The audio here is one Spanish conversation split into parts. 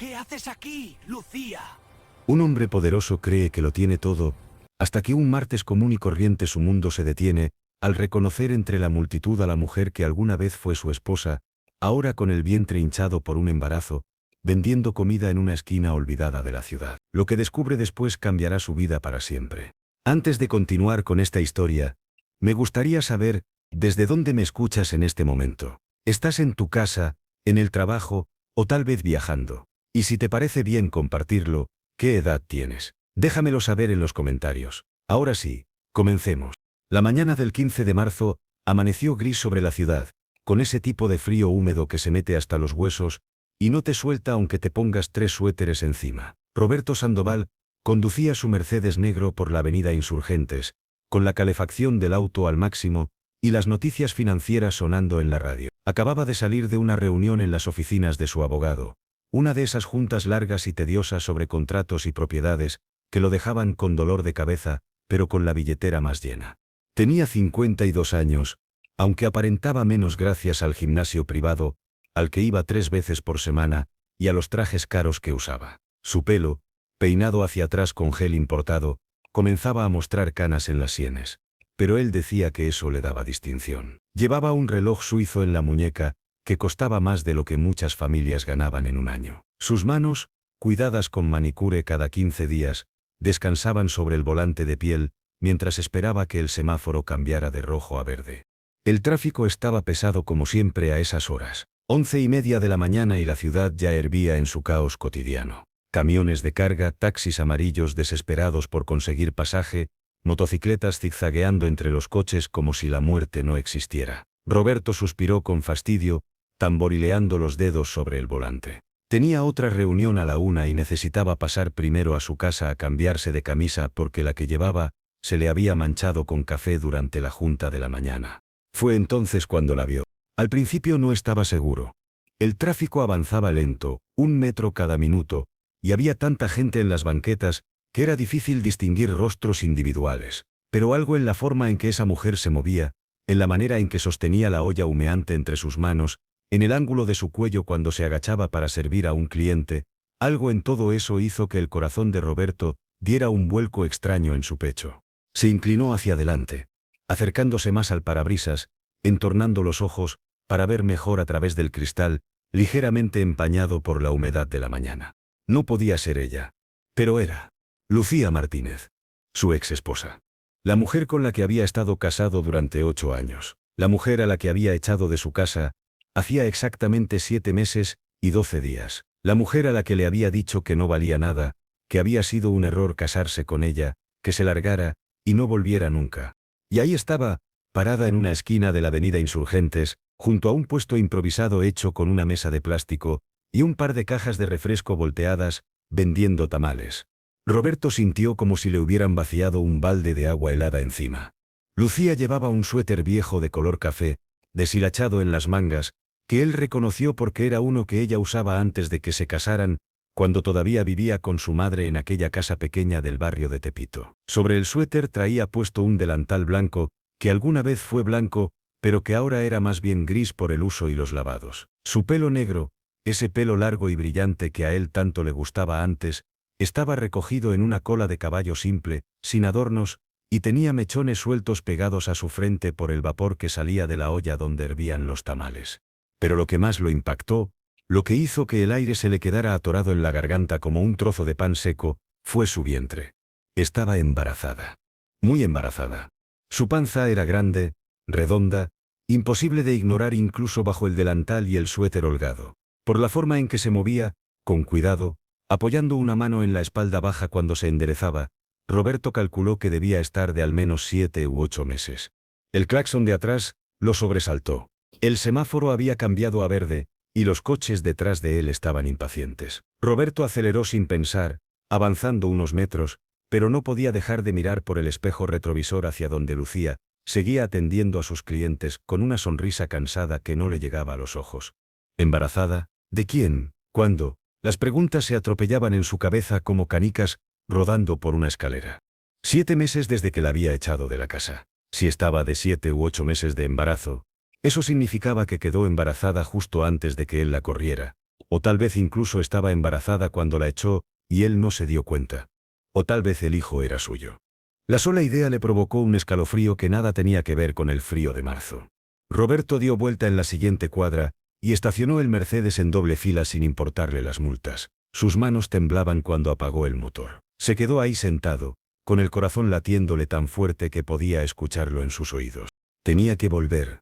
¿Qué haces aquí, Lucía? Un hombre poderoso cree que lo tiene todo, hasta que un martes común y corriente su mundo se detiene, al reconocer entre la multitud a la mujer que alguna vez fue su esposa, ahora con el vientre hinchado por un embarazo, vendiendo comida en una esquina olvidada de la ciudad. Lo que descubre después cambiará su vida para siempre. Antes de continuar con esta historia, me gustaría saber, ¿desde dónde me escuchas en este momento? ¿Estás en tu casa, en el trabajo, o tal vez viajando? Y si te parece bien compartirlo, ¿qué edad tienes? Déjamelo saber en los comentarios. Ahora sí, comencemos. La mañana del 15 de marzo, amaneció gris sobre la ciudad, con ese tipo de frío húmedo que se mete hasta los huesos, y no te suelta aunque te pongas 3 suéteres encima. Roberto Sandoval conducía su Mercedes negro por la avenida Insurgentes, con la calefacción del auto al máximo, y las noticias financieras sonando en la radio. Acababa de salir de una reunión en las oficinas de su abogado, una de esas juntas largas y tediosas sobre contratos y propiedades, que lo dejaban con dolor de cabeza, pero con la billetera más llena. Tenía 52 años, aunque aparentaba menos gracias al gimnasio privado, al que iba 3 veces por semana, y a los trajes caros que usaba. Su pelo, peinado hacia atrás con gel importado, comenzaba a mostrar canas en las sienes, pero él decía que eso le daba distinción. Llevaba un reloj suizo en la muñeca, que costaba más de lo que muchas familias ganaban en un año. Sus manos, cuidadas con manicure cada 15 días, descansaban sobre el volante de piel, mientras esperaba que el semáforo cambiara de rojo a verde. El tráfico estaba pesado como siempre a esas horas. 11:30 de la mañana y la ciudad ya hervía en su caos cotidiano. Camiones de carga, taxis amarillos desesperados por conseguir pasaje, motocicletas zigzagueando entre los coches como si la muerte no existiera. Roberto suspiró con fastidio, tamborileando los dedos sobre el volante. Tenía otra reunión a la 1 y necesitaba pasar primero a su casa a cambiarse de camisa porque la que llevaba se le había manchado con café durante la junta de la mañana. Fue entonces cuando la vio. Al principio no estaba seguro. El tráfico avanzaba lento, 1 metro cada minuto, y había tanta gente en las banquetas que era difícil distinguir rostros individuales. Pero algo en la forma en que esa mujer se movía, en la manera en que sostenía la olla humeante entre sus manos, en el ángulo de su cuello cuando se agachaba para servir a un cliente, algo en todo eso hizo que el corazón de Roberto diera un vuelco extraño en su pecho. Se inclinó hacia adelante, acercándose más al parabrisas, entornando los ojos, para ver mejor a través del cristal, ligeramente empañado por la humedad de la mañana. No podía ser ella. Pero era Lucía Martínez, su ex esposa. La mujer con la que había estado casado durante 8 años. La mujer a la que había echado de su casa hacía exactamente 7 meses y 12 días. La mujer a la que le había dicho que no valía nada, que había sido un error casarse con ella, que se largara y no volviera nunca. Y ahí estaba, parada en una esquina de la avenida Insurgentes, junto a un puesto improvisado hecho con una mesa de plástico y un par de cajas de refresco volteadas, vendiendo tamales. Roberto sintió como si le hubieran vaciado un balde de agua helada encima. Lucía llevaba un suéter viejo de color café, deshilachado en las mangas, que él reconoció porque era uno que ella usaba antes de que se casaran, cuando todavía vivía con su madre en aquella casa pequeña del barrio de Tepito. Sobre el suéter traía puesto un delantal blanco, que alguna vez fue blanco, pero que ahora era más bien gris por el uso y los lavados. Su pelo negro, ese pelo largo y brillante que a él tanto le gustaba antes, estaba recogido en una cola de caballo simple, sin adornos, y tenía mechones sueltos pegados a su frente por el vapor que salía de la olla donde hervían los tamales. Pero lo que más lo impactó, lo que hizo que el aire se le quedara atorado en la garganta como un trozo de pan seco, fue su vientre. Estaba embarazada. Muy embarazada. Su panza era grande, redonda, imposible de ignorar incluso bajo el delantal y el suéter holgado. Por la forma en que se movía, con cuidado, apoyando una mano en la espalda baja cuando se enderezaba, Roberto calculó que debía estar de al menos 7 u 8 meses. El claxon de atrás lo sobresaltó. El semáforo había cambiado a verde, y los coches detrás de él estaban impacientes. Roberto aceleró sin pensar, avanzando unos metros, pero no podía dejar de mirar por el espejo retrovisor hacia donde Lucía seguía atendiendo a sus clientes con una sonrisa cansada que no le llegaba a los ojos. ¿Embarazada? ¿De quién? ¿Cuándo? Las preguntas se atropellaban en su cabeza como canicas, rodando por una escalera. 7 meses desde que la había echado de la casa. Si estaba de 7 u 8 meses de embarazo, eso significaba que quedó embarazada justo antes de que él la corriera, O tal vez incluso estaba embarazada cuando la echó, y él no se dio cuenta. O tal vez el hijo era suyo. La sola idea le provocó un escalofrío que nada tenía que ver con el frío de marzo. Roberto dio vuelta en la siguiente cuadra, y estacionó el Mercedes en doble fila sin importarle las multas. Sus manos temblaban cuando apagó el motor. Se quedó ahí sentado, con el corazón latiéndole tan fuerte que podía escucharlo en sus oídos. Tenía que volver.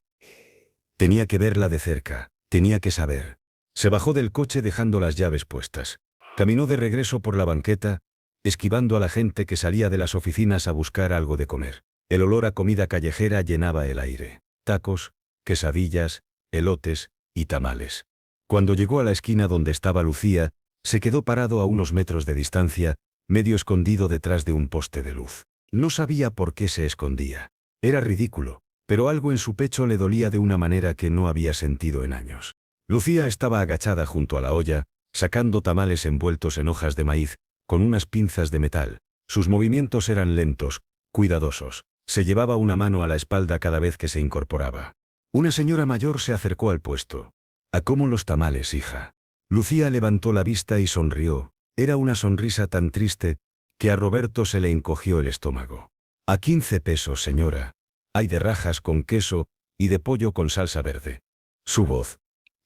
Tenía que verla de cerca. Tenía que saber. Se bajó del coche dejando las llaves puestas. Caminó de regreso por la banqueta, esquivando a la gente que salía de las oficinas a buscar algo de comer. El olor a comida callejera llenaba el aire. Tacos, quesadillas, elotes y tamales. Cuando llegó a la esquina donde estaba Lucía, se quedó parado a unos metros de distancia, medio escondido detrás de un poste de luz. No sabía por qué se escondía. Era ridículo, pero algo en su pecho le dolía de una manera que no había sentido en años. Lucía estaba agachada junto a la olla, sacando tamales envueltos en hojas de maíz, con unas pinzas de metal. Sus movimientos eran lentos, cuidadosos. Se llevaba una mano a la espalda cada vez que se incorporaba. Una señora mayor se acercó al puesto. «¿A cómo los tamales, hija?» Lucía levantó la vista y sonrió. Era una sonrisa tan triste, que a Roberto se le encogió el estómago. «A 15 pesos, señora. Hay de rajas con queso, y de pollo con salsa verde». Su voz.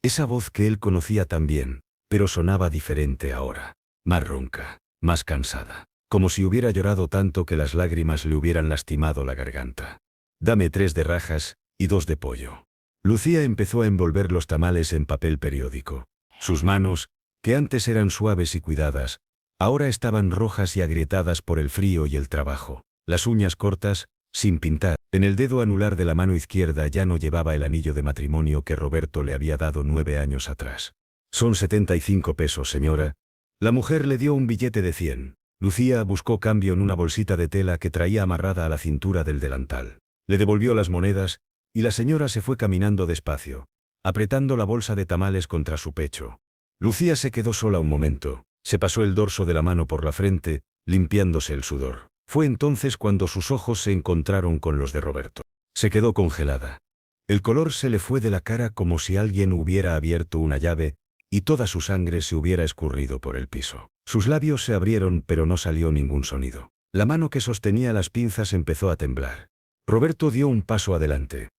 Esa voz que él conocía tan bien, pero sonaba diferente ahora. Más ronca, más cansada. Como si hubiera llorado tanto que las lágrimas le hubieran lastimado la garganta. «Dame 3 de rajas, y 2 de pollo». Lucía empezó a envolver los tamales en papel periódico. Sus manos, que antes eran suaves y cuidadas, ahora estaban rojas y agrietadas por el frío y el trabajo. Las uñas cortas, sin pintar. En el dedo anular de la mano izquierda ya no llevaba el anillo de matrimonio que Roberto le había dado 9 años atrás. «Son 75 pesos, señora». La mujer le dio un billete de 100. Lucía buscó cambio en una bolsita de tela que traía amarrada a la cintura del delantal. Le devolvió las monedas, y la señora se fue caminando despacio, apretando la bolsa de tamales contra su pecho. Lucía se quedó sola un momento, se pasó el dorso de la mano por la frente, limpiándose el sudor. Fue entonces cuando sus ojos se encontraron con los de Roberto. Se quedó congelada. El color se le fue de la cara como si alguien hubiera abierto una llave, y toda su sangre se hubiera escurrido por el piso. Sus labios se abrieron pero no salió ningún sonido. La mano que sostenía las pinzas empezó a temblar. Roberto dio un paso adelante.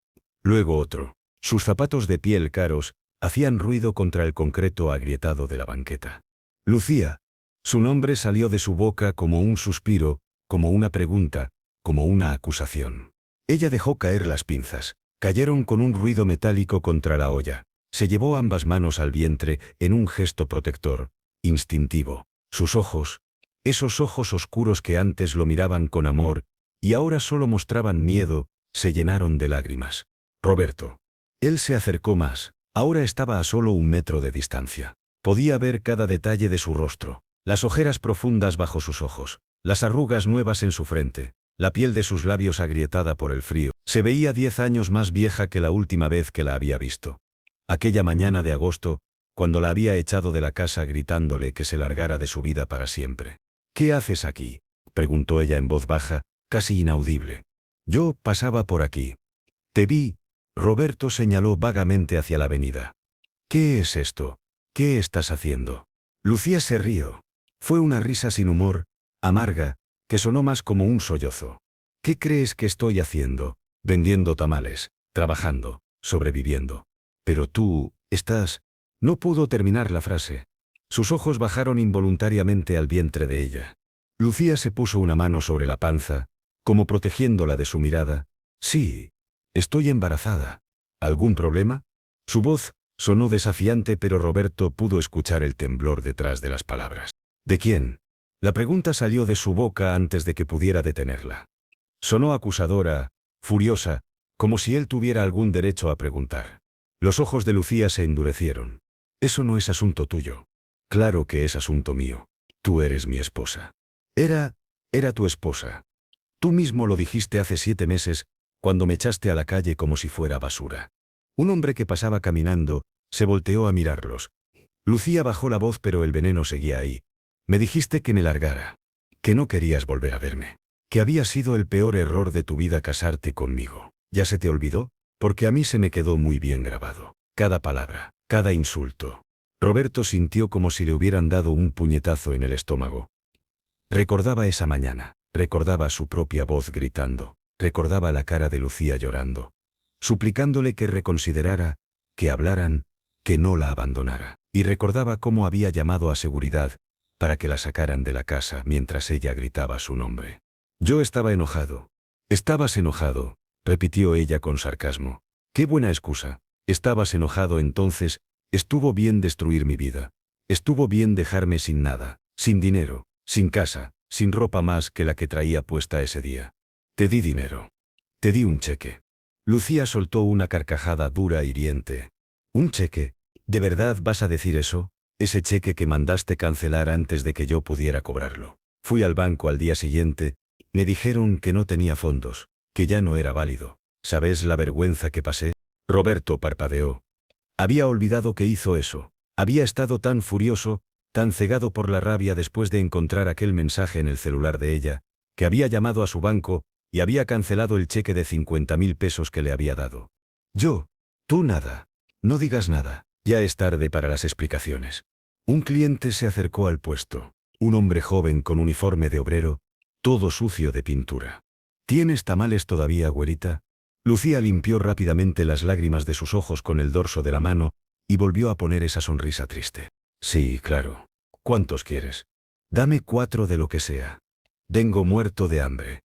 Luego otro. Sus zapatos de piel caros hacían ruido contra el concreto agrietado de la banqueta. «Lucía». Su nombre salió de su boca como un suspiro, como una pregunta, como una acusación. Ella dejó caer las pinzas. Cayeron con un ruido metálico contra la olla. Se llevó ambas manos al vientre en un gesto protector, instintivo. Sus ojos, esos ojos oscuros que antes lo miraban con amor, y ahora solo mostraban miedo, se llenaron de lágrimas. «Roberto». Él se acercó más. Ahora estaba a solo 1 metro de distancia. Podía ver cada detalle de su rostro. Las ojeras profundas bajo sus ojos, las arrugas nuevas en su frente, la piel de sus labios agrietada por el frío. Se veía 10 años más vieja que la última vez que la había visto. Aquella mañana de agosto, cuando la había echado de la casa gritándole que se largara de su vida para siempre. «¿Qué haces aquí?», preguntó ella en voz baja, casi inaudible. «Yo pasaba por aquí. Te vi». Roberto señaló vagamente hacia la avenida. «¿Qué es esto? ¿Qué estás haciendo?». Lucía se rió. Fue una risa sin humor, amarga, que sonó más como un sollozo. «¿Qué crees que estoy haciendo? Vendiendo tamales, trabajando, sobreviviendo. Pero tú, estás...». No pudo terminar la frase. Sus ojos bajaron involuntariamente al vientre de ella. Lucía se puso una mano sobre la panza, como protegiéndola de su mirada. «Sí. Estoy embarazada. ¿Algún problema?». Su voz sonó desafiante, pero Roberto pudo escuchar el temblor detrás de las palabras. «¿De quién?». La pregunta salió de su boca antes de que pudiera detenerla. Sonó acusadora, furiosa, como si él tuviera algún derecho a preguntar. Los ojos de Lucía se endurecieron. «Eso no es asunto tuyo». «Claro que es asunto mío. Tú eres mi esposa». Era tu esposa. Tú mismo lo dijiste hace 7 meses, cuando me echaste a la calle como si fuera basura». Un hombre que pasaba caminando, se volteó a mirarlos. Lucía bajó la voz, pero el veneno seguía ahí. «Me dijiste que me largara. Que no querías volver a verme. Que había sido el peor error de tu vida casarte conmigo. ¿Ya se te olvidó? Porque a mí se me quedó muy bien grabado. Cada palabra, cada insulto. Roberto sintió como si le hubieran dado un puñetazo en el estómago. Recordaba esa mañana, recordaba su propia voz gritando, recordaba la cara de Lucía llorando, suplicándole que reconsiderara, que hablaran, que no la abandonara. Y recordaba cómo había llamado a seguridad para que la sacaran de la casa mientras ella gritaba su nombre. Yo estaba enojado. Estabas enojado, repitió ella con sarcasmo. Qué buena excusa. Estabas enojado entonces, estuvo bien destruir mi vida. Estuvo bien dejarme sin nada, sin dinero, sin casa, sin ropa más que la que traía puesta ese día. Te di dinero. Te di un cheque. Lucía soltó una carcajada dura e hiriente. ¿Un cheque? ¿De verdad vas a decir eso? Ese cheque que mandaste cancelar antes de que yo pudiera cobrarlo. Fui al banco al día siguiente, me dijeron que no tenía fondos, que ya no era válido. ¿Sabes la vergüenza que pasé? Roberto parpadeó. Había olvidado que hizo eso. Había estado tan furioso, tan cegado por la rabia después de encontrar aquel mensaje en el celular de ella, que había llamado a su banco y había cancelado el cheque de 50.000 pesos que le había dado. Tú nada. No digas nada. Ya es tarde para las explicaciones. Un cliente se acercó al puesto. Un hombre joven con uniforme de obrero, todo sucio de pintura. ¿Tienes tamales todavía, güerita? Lucía limpió rápidamente las lágrimas de sus ojos con el dorso de la mano y volvió a poner esa sonrisa triste. Sí, claro. ¿Cuántos quieres? Dame 4 de lo que sea. Vengo muerto de hambre.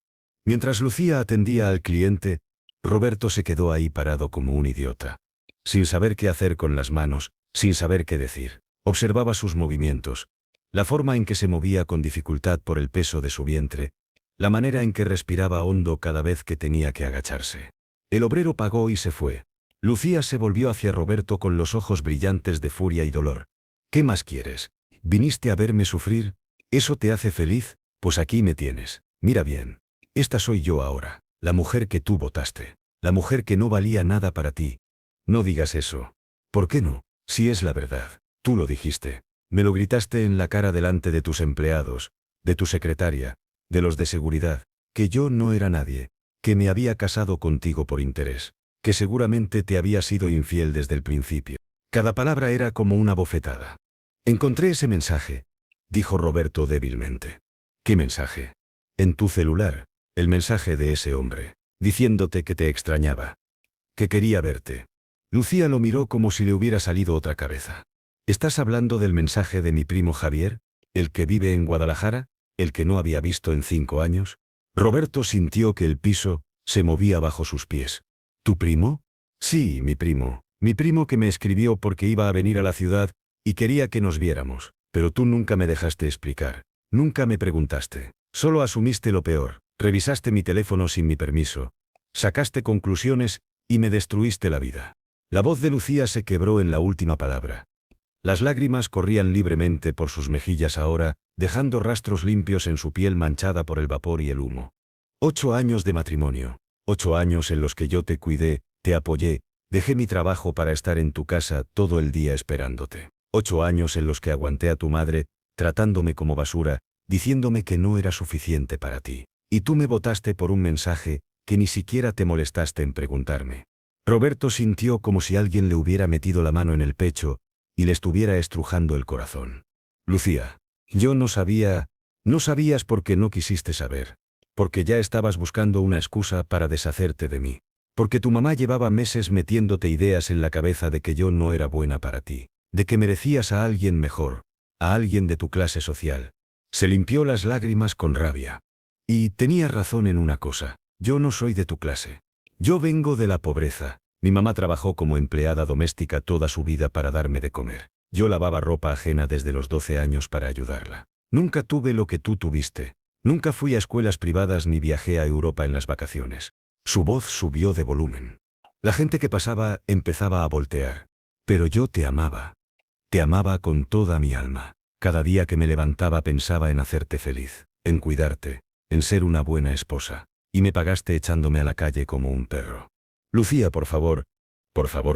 Mientras Lucía atendía al cliente, Roberto se quedó ahí parado como un idiota. Sin saber qué hacer con las manos, sin saber qué decir. Observaba sus movimientos, la forma en que se movía con dificultad por el peso de su vientre, la manera en que respiraba hondo cada vez que tenía que agacharse. El obrero pagó y se fue. Lucía se volvió hacia Roberto con los ojos brillantes de furia y dolor. ¿Qué más quieres? ¿Viniste a verme sufrir? ¿Eso te hace feliz? Pues aquí me tienes. Mira bien. Esta soy yo ahora, la mujer que tú votaste, la mujer que no valía nada para ti. No digas eso. ¿Por qué no? Si es la verdad. Tú lo dijiste. Me lo gritaste en la cara delante de tus empleados, de tu secretaria, de los de seguridad, que yo no era nadie, que me había casado contigo por interés, que seguramente te había sido infiel desde el principio. Cada palabra era como una bofetada. Encontré ese mensaje, dijo Roberto débilmente. ¿Qué mensaje? En tu celular, el mensaje de ese hombre, diciéndote que te extrañaba, que quería verte. Lucía lo miró como si le hubiera salido otra cabeza. ¿Estás hablando del mensaje de mi primo Javier, el que vive en Guadalajara, el que no había visto en 5 años? Roberto sintió que el piso se movía bajo sus pies. ¿Tu primo? Sí, mi primo que me escribió porque iba a venir a la ciudad y quería que nos viéramos, pero tú nunca me dejaste explicar, nunca me preguntaste, solo asumiste lo peor, revisaste mi teléfono sin mi permiso, sacaste conclusiones y me destruiste la vida. La voz de Lucía se quebró en la última palabra. Las lágrimas corrían libremente por sus mejillas ahora, dejando rastros limpios en su piel manchada por el vapor y el humo. 8 años de matrimonio, 8 años en los que yo te cuidé, te apoyé, dejé mi trabajo para estar en tu casa todo el día esperándote. 8 años en los que aguanté a tu madre, tratándome como basura, diciéndome que no era suficiente para ti. Y tú me votaste por un mensaje que ni siquiera te molestaste en preguntarme. Roberto sintió como si alguien le hubiera metido la mano en el pecho y le estuviera estrujando el corazón. Lucía, yo no sabías porque no quisiste saber, porque ya estabas buscando una excusa para deshacerte de mí, porque tu mamá llevaba meses metiéndote ideas en la cabeza de que yo no era buena para ti, de que merecías a alguien mejor, a alguien de tu clase social. Se limpió las lágrimas con rabia. Y tenía razón en una cosa, yo no soy de tu clase. Yo vengo de la pobreza. Mi mamá trabajó como empleada doméstica toda su vida para darme de comer. Yo lavaba ropa ajena desde los 12 años para ayudarla. Nunca tuve lo que tú tuviste. Nunca fui a escuelas privadas ni viajé a Europa en las vacaciones. Su voz subió de volumen. La gente que pasaba empezaba a voltear. Pero yo te amaba. Te amaba con toda mi alma. Cada día que me levantaba pensaba en hacerte feliz, en cuidarte, en ser una buena esposa. Y me pagaste echándome a la calle como un perro. Lucía, por favor,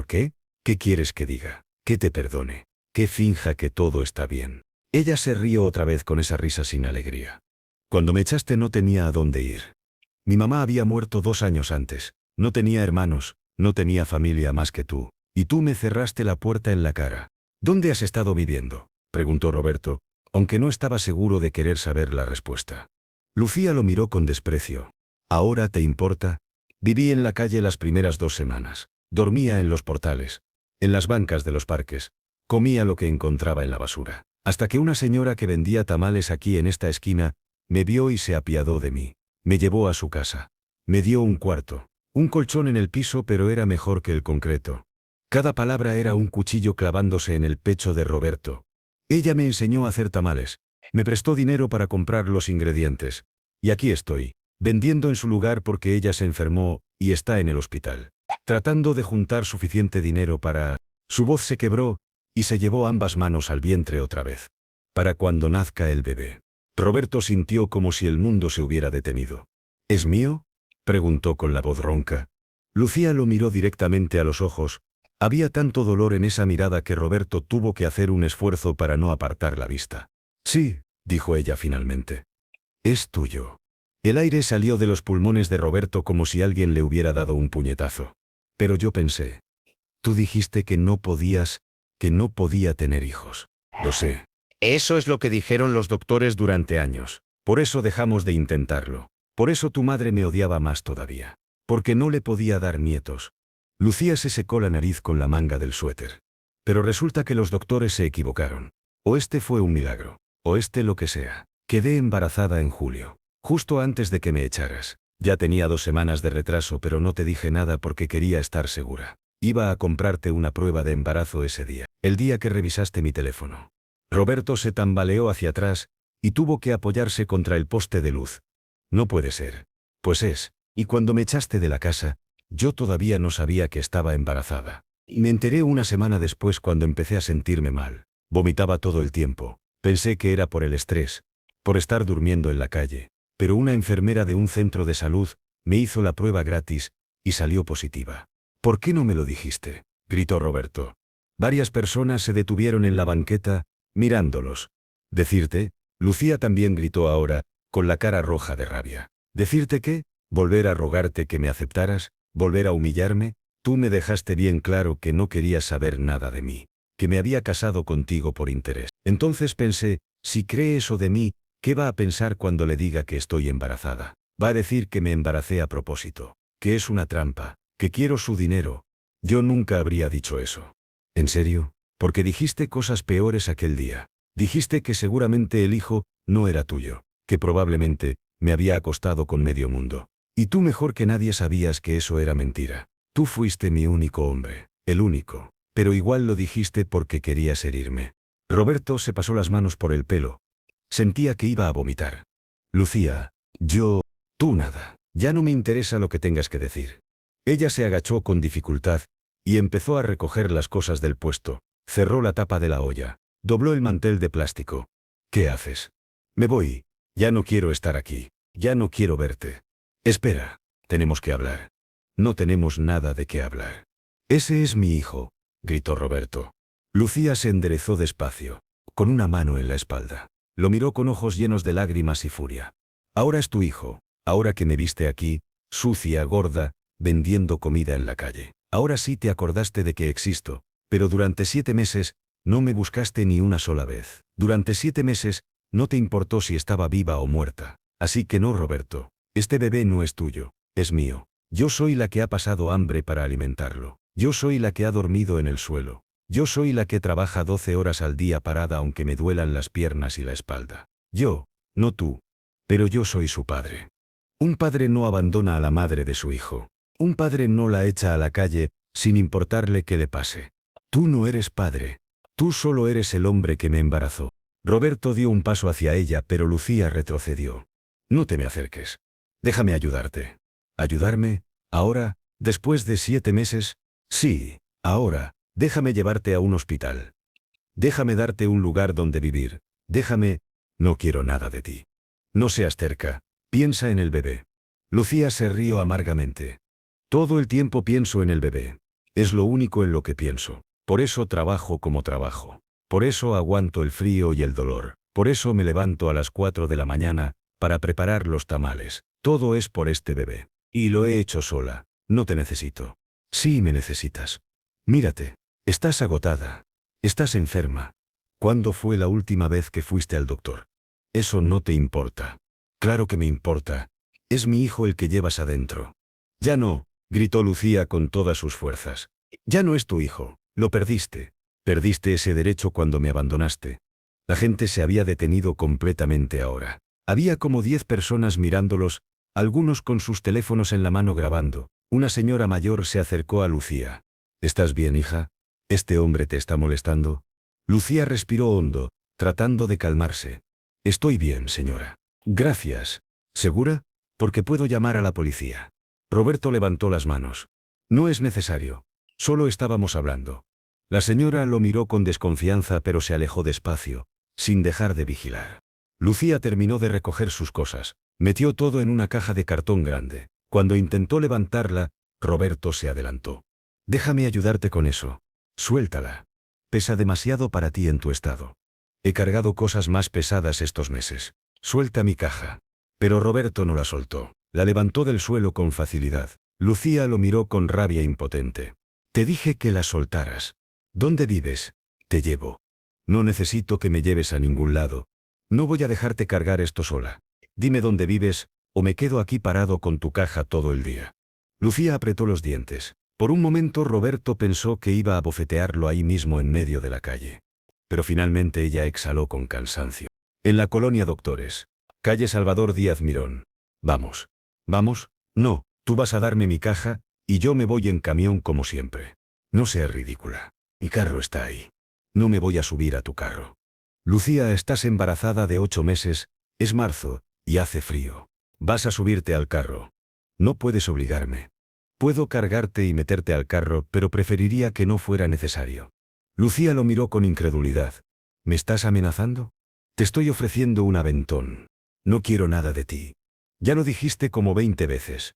¿qué? ¿Qué quieres que diga? Que te perdone, que finja que todo está bien. Ella se rió otra vez con esa risa sin alegría. Cuando me echaste no tenía a dónde ir. Mi mamá había muerto 2 años antes, no tenía hermanos, no tenía familia más que tú, y tú me cerraste la puerta en la cara. ¿Dónde has estado viviendo?, preguntó Roberto, aunque no estaba seguro de querer saber la respuesta. Lucía lo miró con desprecio. ¿Ahora te importa? Viví en la calle las primeras 2 semanas. Dormía en los portales, en las bancas de los parques. Comía lo que encontraba en la basura. Hasta que una señora que vendía tamales aquí en esta esquina me vio y se apiadó de mí. Me llevó a su casa. Me dio un cuarto. Un colchón en el piso, pero era mejor que el concreto. Cada palabra era un cuchillo clavándose en el pecho de Roberto. Ella me enseñó a hacer tamales. Me prestó dinero para comprar los ingredientes. Y aquí estoy, vendiendo en su lugar porque ella se enfermó y está en el hospital. Tratando de juntar suficiente dinero para... Su voz se quebró y se llevó ambas manos al vientre otra vez. Para cuando nazca el bebé. Roberto sintió como si el mundo se hubiera detenido. ¿Es mío?, preguntó con la voz ronca. Lucía lo miró directamente a los ojos. Había tanto dolor en esa mirada que Roberto tuvo que hacer un esfuerzo para no apartar la vista. Sí, dijo ella finalmente. Es tuyo. El aire salió de los pulmones de Roberto como si alguien le hubiera dado un puñetazo. Pero yo pensé. Tú dijiste que no podía tener hijos. Lo sé. Eso es lo que dijeron los doctores durante años. Por eso dejamos de intentarlo. Por eso tu madre me odiaba más todavía. Porque no le podía dar nietos. Lucía se secó la nariz con la manga del suéter. Pero resulta que los doctores se equivocaron. O este fue un milagro. O este lo que sea. Quedé embarazada en julio. Justo antes de que me echaras. Ya tenía 2 semanas de retraso, pero no te dije nada porque quería estar segura. Iba a comprarte una prueba de embarazo ese día. El día que revisaste mi teléfono. Roberto se tambaleó hacia atrás y tuvo que apoyarse contra el poste de luz. No puede ser. Pues es. Y cuando me echaste de la casa, yo todavía no sabía que estaba embarazada. Y me enteré una semana después cuando empecé a sentirme mal. Vomitaba todo el tiempo. Pensé que era por el estrés, por estar durmiendo en la calle. Pero una enfermera de un centro de salud me hizo la prueba gratis y salió positiva. ¿Por qué no me lo dijiste?, gritó Roberto. Varias personas se detuvieron en la banqueta, mirándolos. ¿Decirte? Lucía también gritó ahora, con la cara roja de rabia. ¿Decirte qué? ¿Volver a rogarte que me aceptaras? ¿Volver a humillarme? Tú me dejaste bien claro que no querías saber nada de mí, que me había casado contigo por interés. Entonces pensé, si cree eso de mí, ¿qué va a pensar cuando le diga que estoy embarazada? Va a decir que me embaracé a propósito, que es una trampa, que quiero su dinero. Yo nunca habría dicho eso. ¿En serio? Porque dijiste cosas peores aquel día. Dijiste que seguramente el hijo no era tuyo, que probablemente me había acostado con medio mundo. Y tú mejor que nadie sabías que eso era mentira. Tú fuiste mi único hombre, el único. Pero igual lo dijiste porque querías herirme. Roberto se pasó las manos por el pelo. Sentía que iba a vomitar. Lucía, tú nada. Ya no me interesa lo que tengas que decir. Ella se agachó con dificultad y empezó a recoger las cosas del puesto. Cerró la tapa de la olla. Dobló el mantel de plástico. ¿Qué haces? Me voy. Ya no quiero estar aquí. Ya no quiero verte. Espera. Tenemos que hablar. No tenemos nada de qué hablar. Ese es mi hijo, gritó Roberto. Lucía se enderezó despacio, con una mano en la espalda. Lo miró con ojos llenos de lágrimas y furia. Ahora es tu hijo. Ahora que me viste aquí, sucia, gorda, vendiendo comida en la calle. Ahora sí te acordaste de que existo. Pero durante 7 meses, no me buscaste ni una sola vez. Durante 7 meses, no te importó si estaba viva o muerta. Así que no, Roberto. Este bebé no es tuyo, es mío. Yo soy la que ha pasado hambre para alimentarlo. Yo soy la que ha dormido en el suelo. Yo soy la que trabaja 12 horas al día parada aunque me duelan las piernas y la espalda. Yo, no tú. Pero yo soy su padre. Un padre no abandona a la madre de su hijo. Un padre no la echa a la calle, sin importarle qué le pase. Tú no eres padre. Tú solo eres el hombre que me embarazó. Roberto dio un paso hacia ella, pero Lucía retrocedió. No te me acerques. Déjame ayudarte. ¿Ayudarme? ¿Ahora? ¿Después de 7 meses? Sí, ahora. Déjame llevarte a un hospital. Déjame darte un lugar donde vivir. Déjame... No quiero nada de ti. No seas terca. Piensa en el bebé. Lucía se rió amargamente. Todo el tiempo pienso en el bebé. Es lo único en lo que pienso. Por eso trabajo como trabajo. Por eso aguanto el frío y el dolor. Por eso me levanto a las 4 de la mañana, para preparar los tamales. Todo es por este bebé. Y lo he hecho sola. No te necesito. Sí me necesitas. Mírate. Estás agotada. Estás enferma. ¿Cuándo fue la última vez que fuiste al doctor? Eso no te importa. Claro que me importa. Es mi hijo el que llevas adentro. Ya no, gritó Lucía con todas sus fuerzas. Ya no es tu hijo. Lo perdiste. Perdiste ese derecho cuando me abandonaste. La gente se había detenido completamente ahora. Había como 10 personas mirándolos, algunos con sus teléfonos en la mano grabando. Una señora mayor se acercó a Lucía. ¿Estás bien, hija? ¿Este hombre te está molestando? Lucía respiró hondo, tratando de calmarse. Estoy bien, señora. Gracias. ¿Segura? Porque puedo llamar a la policía. Roberto levantó las manos. No es necesario. Solo estábamos hablando. La señora lo miró con desconfianza pero se alejó despacio, sin dejar de vigilar. Lucía terminó de recoger sus cosas, metió todo en una caja de cartón grande. Cuando intentó levantarla, Roberto se adelantó. Déjame ayudarte con eso. Suéltala. Pesa demasiado para ti en tu estado. He cargado cosas más pesadas estos meses. Suelta mi caja. Pero Roberto no la soltó. La levantó del suelo con facilidad. Lucía lo miró con rabia impotente. Te dije que la soltaras. ¿Dónde vives? Te llevo. No necesito que me lleves a ningún lado. No voy a dejarte cargar esto sola. Dime dónde vives, o me quedo aquí parado con tu caja todo el día. Lucía apretó los dientes. Por un momento Roberto pensó que iba a bofetearlo ahí mismo en medio de la calle. Pero finalmente ella exhaló con cansancio. En la colonia Doctores. Calle Salvador Díaz Mirón. Vamos. ¿Vamos? No, tú vas a darme mi caja, y yo me voy en camión como siempre. No seas ridícula. Mi carro está ahí. No me voy a subir a tu carro. Lucía, estás embarazada de 8 meses, es marzo, y hace frío. Vas a subirte al carro. No puedes obligarme. Puedo cargarte y meterte al carro, pero preferiría que no fuera necesario. Lucía lo miró con incredulidad. ¿Me estás amenazando? Te estoy ofreciendo un aventón. No quiero nada de ti. Ya lo dijiste como 20 veces.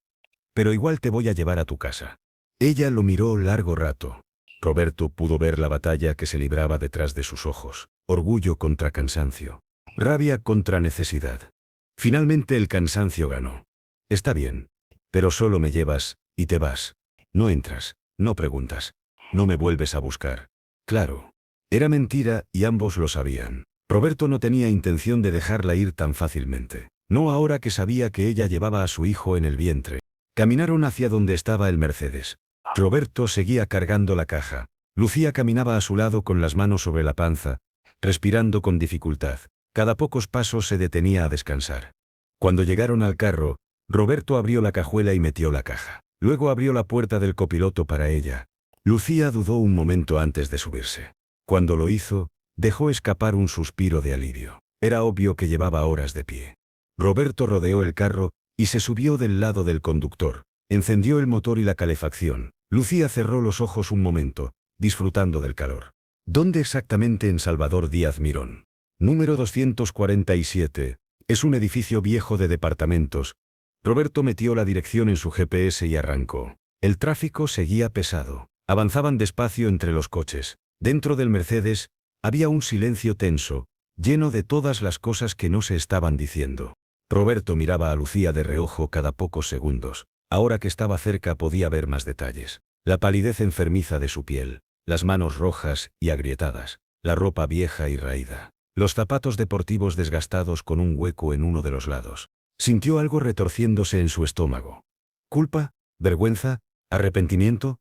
Pero igual te voy a llevar a tu casa. Ella lo miró largo rato. Roberto pudo ver la batalla que se libraba detrás de sus ojos. Orgullo contra cansancio. Rabia contra necesidad. Finalmente el cansancio ganó. Está bien. Pero solo me llevas, y te vas. No entras, no preguntas. No me vuelves a buscar. Claro. Era mentira y ambos lo sabían. Roberto no tenía intención de dejarla ir tan fácilmente. No ahora que sabía que ella llevaba a su hijo en el vientre. Caminaron hacia donde estaba el Mercedes. Roberto seguía cargando la caja. Lucía caminaba a su lado con las manos sobre la panza, respirando con dificultad. Cada pocos pasos se detenía a descansar. Cuando llegaron al carro, Roberto abrió la cajuela y metió la caja. Luego abrió la puerta del copiloto para ella. Lucía dudó un momento antes de subirse. Cuando lo hizo, dejó escapar un suspiro de alivio. Era obvio que llevaba horas de pie. Roberto rodeó el carro y se subió del lado del conductor. Encendió el motor y la calefacción. Lucía cerró los ojos un momento, disfrutando del calor. ¿Dónde exactamente en Salvador Díaz Mirón? Número 247. Es un edificio viejo de departamentos. Roberto metió la dirección en su GPS y arrancó. El tráfico seguía pesado. Avanzaban despacio entre los coches. Dentro del Mercedes, había un silencio tenso, lleno de todas las cosas que no se estaban diciendo. Roberto miraba a Lucía de reojo cada pocos segundos. Ahora que estaba cerca podía ver más detalles. La palidez enfermiza de su piel, las manos rojas y agrietadas, la ropa vieja y raída, los zapatos deportivos desgastados con un hueco en uno de los lados. Sintió algo retorciéndose en su estómago. ¿Culpa? ¿Vergüenza? ¿Arrepentimiento?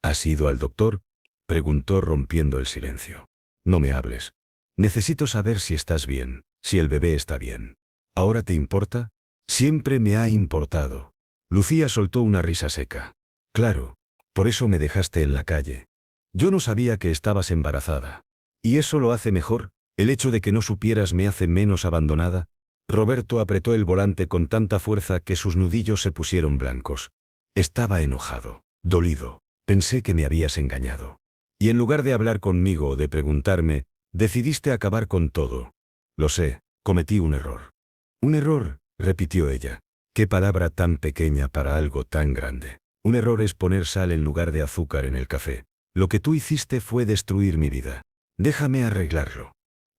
¿Has ido al doctor?, preguntó rompiendo el silencio. No me hables. Necesito saber si estás bien, si el bebé está bien. ¿Ahora te importa? Siempre me ha importado. Lucía soltó una risa seca. Claro, por eso me dejaste en la calle. Yo no sabía que estabas embarazada. ¿Y eso lo hace mejor? ¿El hecho de que no supieras me hace menos abandonada? Roberto apretó el volante con tanta fuerza que sus nudillos se pusieron blancos. Estaba enojado, dolido. Pensé que me habías engañado. Y en lugar de hablar conmigo o de preguntarme, decidiste acabar con todo. Lo sé, cometí un error. Un error, repitió ella. Qué palabra tan pequeña para algo tan grande. Un error es poner sal en lugar de azúcar en el café. Lo que tú hiciste fue destruir mi vida. Déjame arreglarlo.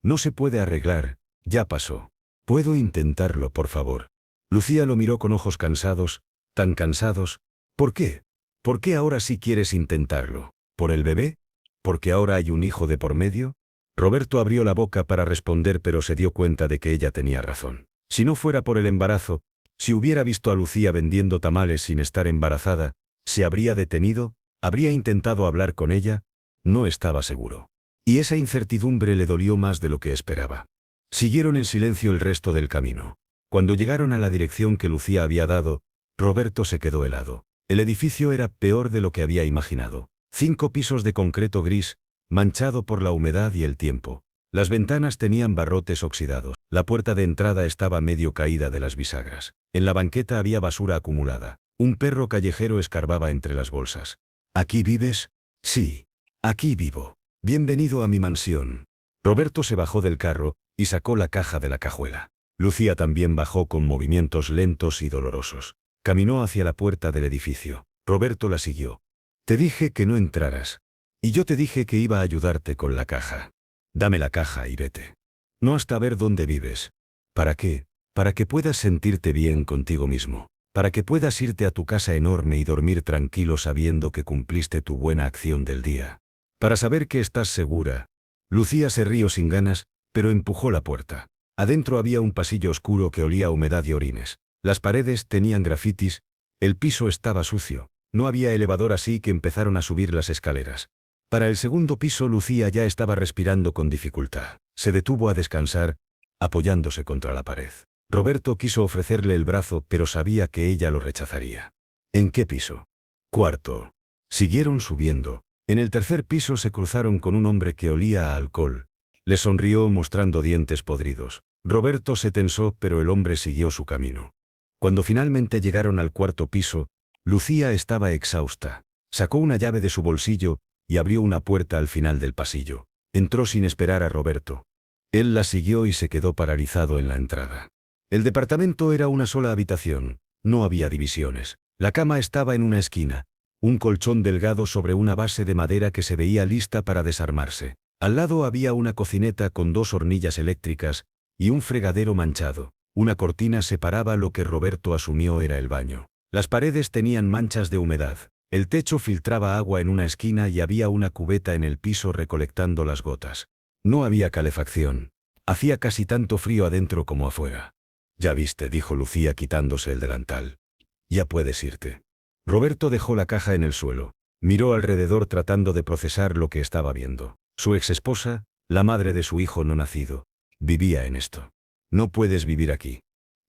No se puede arreglar, ya pasó. ¿Puedo intentarlo, por favor? Lucía lo miró con ojos cansados, tan cansados. ¿Por qué? ¿Por qué ahora sí quieres intentarlo? ¿Por el bebé? ¿Porque ahora hay un hijo de por medio? Roberto abrió la boca para responder, pero se dio cuenta de que ella tenía razón. Si no fuera por el embarazo, si hubiera visto a Lucía vendiendo tamales sin estar embarazada, ¿se habría detenido? ¿Habría intentado hablar con ella? No estaba seguro. Y esa incertidumbre le dolió más de lo que esperaba. Siguieron en silencio el resto del camino. Cuando llegaron a la dirección que Lucía había dado, Roberto se quedó helado. El edificio era peor de lo que había imaginado. 5 pisos de concreto gris, manchado por la humedad y el tiempo. Las ventanas tenían barrotes oxidados. La puerta de entrada estaba medio caída de las bisagras. En la banqueta había basura acumulada. Un perro callejero escarbaba entre las bolsas. ¿Aquí vives? Sí. Aquí vivo. Bienvenido a mi mansión. Roberto se bajó del carro y sacó la caja de la cajuela. Lucía también bajó con movimientos lentos y dolorosos. Caminó hacia la puerta del edificio. Roberto la siguió. Te dije que no entraras. Y yo te dije que iba a ayudarte con la caja. Dame la caja y vete. No hasta ver dónde vives. ¿Para qué? Para que puedas sentirte bien contigo mismo. Para que puedas irte a tu casa enorme y dormir tranquilo sabiendo que cumpliste tu buena acción del día. Para saber que estás segura. Lucía se rió sin ganas, pero empujó la puerta. Adentro había un pasillo oscuro que olía a humedad y orines. Las paredes tenían grafitis, el piso estaba sucio. No había elevador, así que empezaron a subir las escaleras. Para el segundo piso Lucía ya estaba respirando con dificultad. Se detuvo a descansar, apoyándose contra la pared. Roberto quiso ofrecerle el brazo, pero sabía que ella lo rechazaría. ¿En qué piso? Cuarto. Siguieron subiendo. En el tercer piso se cruzaron con un hombre que olía a alcohol. Le sonrió mostrando dientes podridos. Roberto se tensó, pero el hombre siguió su camino. Cuando finalmente llegaron al cuarto piso, Lucía estaba exhausta. Sacó una llave de su bolsillo y abrió una puerta al final del pasillo. Entró sin esperar a Roberto. Él la siguió y se quedó paralizado en la entrada. El departamento era una sola habitación. No había divisiones. La cama estaba en una esquina. Un colchón delgado sobre una base de madera que se veía lista para desarmarse. Al lado había una cocineta con 2 hornillas eléctricas y un fregadero manchado. Una cortina separaba lo que Roberto asumió era el baño. Las paredes tenían manchas de humedad. El techo filtraba agua en una esquina y había una cubeta en el piso recolectando las gotas. No había calefacción. Hacía casi tanto frío adentro como afuera. Ya viste, dijo Lucía quitándose el delantal. Ya puedes irte. Roberto dejó la caja en el suelo. Miró alrededor tratando de procesar lo que estaba viendo. Su exesposa, la madre de su hijo no nacido, vivía en esto. No puedes vivir aquí.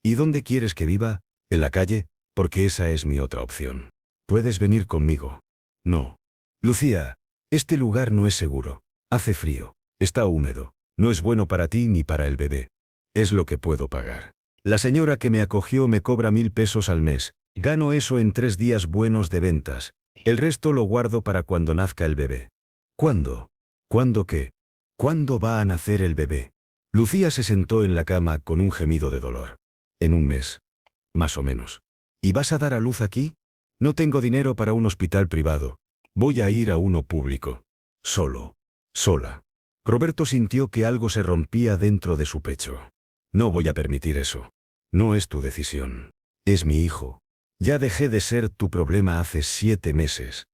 ¿Y dónde quieres que viva? ¿En la calle? Porque esa es mi otra opción. Puedes venir conmigo. No. Lucía, este lugar no es seguro. Hace frío. Está húmedo. No es bueno para ti ni para el bebé. Es lo que puedo pagar. La señora que me acogió me cobra 1000 pesos al mes. Gano eso en 3 días buenos de ventas. El resto lo guardo para cuando nazca el bebé. ¿Cuándo? ¿Cuándo qué? ¿Cuándo va a nacer el bebé? Lucía se sentó en la cama con un gemido de dolor. En un mes. Más o menos. ¿Y vas a dar a luz aquí? No tengo dinero para un hospital privado. Voy a ir a uno público. Solo. Sola. Roberto sintió que algo se rompía dentro de su pecho. No voy a permitir eso. No es tu decisión. Es mi hijo. Ya dejé de ser tu problema hace 7 meses.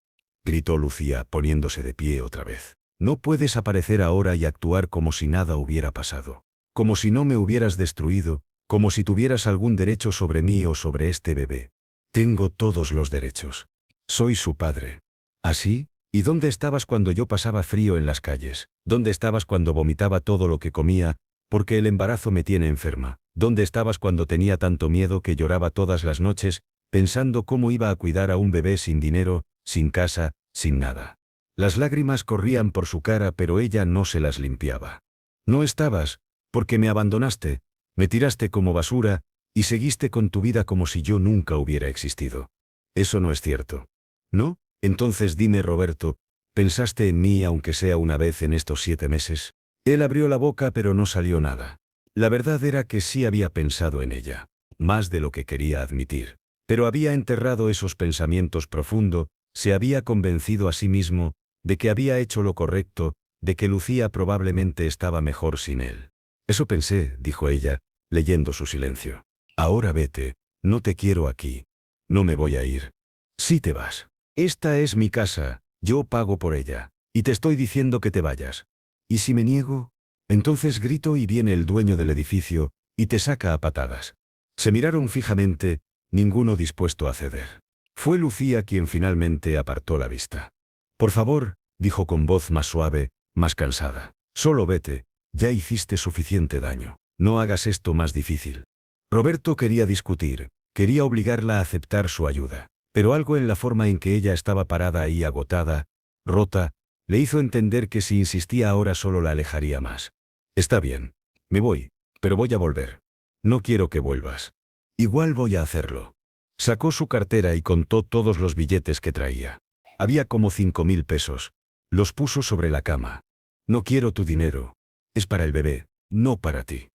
Gritó Lucía poniéndose de pie otra vez. No puedes aparecer ahora y actuar como si nada hubiera pasado. Como si no me hubieras destruido, como si tuvieras algún derecho sobre mí o sobre este bebé. Tengo todos los derechos. Soy su padre. ¿Así? ¿Y dónde estabas cuando yo pasaba frío en las calles? ¿Dónde estabas cuando vomitaba todo lo que comía, porque el embarazo me tiene enferma? ¿Dónde estabas cuando tenía tanto miedo que lloraba todas las noches, pensando cómo iba a cuidar a un bebé sin dinero, sin casa, sin nada? Las lágrimas corrían por su cara, pero ella no se las limpiaba. No estabas, porque me abandonaste, me tiraste como basura, y seguiste con tu vida como si yo nunca hubiera existido. Eso no es cierto. ¿No? Entonces dime, Roberto, ¿pensaste en mí aunque sea una vez en estos 7 meses? Él abrió la boca pero no salió nada. La verdad era que sí había pensado en ella, más de lo que quería admitir. Pero había enterrado esos pensamientos profundo, se había convencido a sí mismo, de que había hecho lo correcto, de que Lucía probablemente estaba mejor sin él. Eso pensé, dijo ella, leyendo su silencio. Ahora vete, no te quiero aquí. No me voy a ir. Sí te vas. Esta es mi casa, yo pago por ella. Y te estoy diciendo que te vayas. ¿Y si me niego? Entonces grito y viene el dueño del edificio, y te saca a patadas. Se miraron fijamente, ninguno dispuesto a ceder. Fue Lucía quien finalmente apartó la vista. Por favor, dijo con voz más suave, más cansada. Solo vete, ya hiciste suficiente daño. No hagas esto más difícil. Roberto quería discutir, quería obligarla a aceptar su ayuda. Pero algo en la forma en que ella estaba parada ahí agotada, rota, le hizo entender que si insistía ahora solo la alejaría más. Está bien. Me voy, pero voy a volver. No quiero que vuelvas. Igual voy a hacerlo. Sacó su cartera y contó todos los billetes que traía. Había como 5.000 pesos. Los puso sobre la cama. No quiero tu dinero. Es para el bebé, no para ti.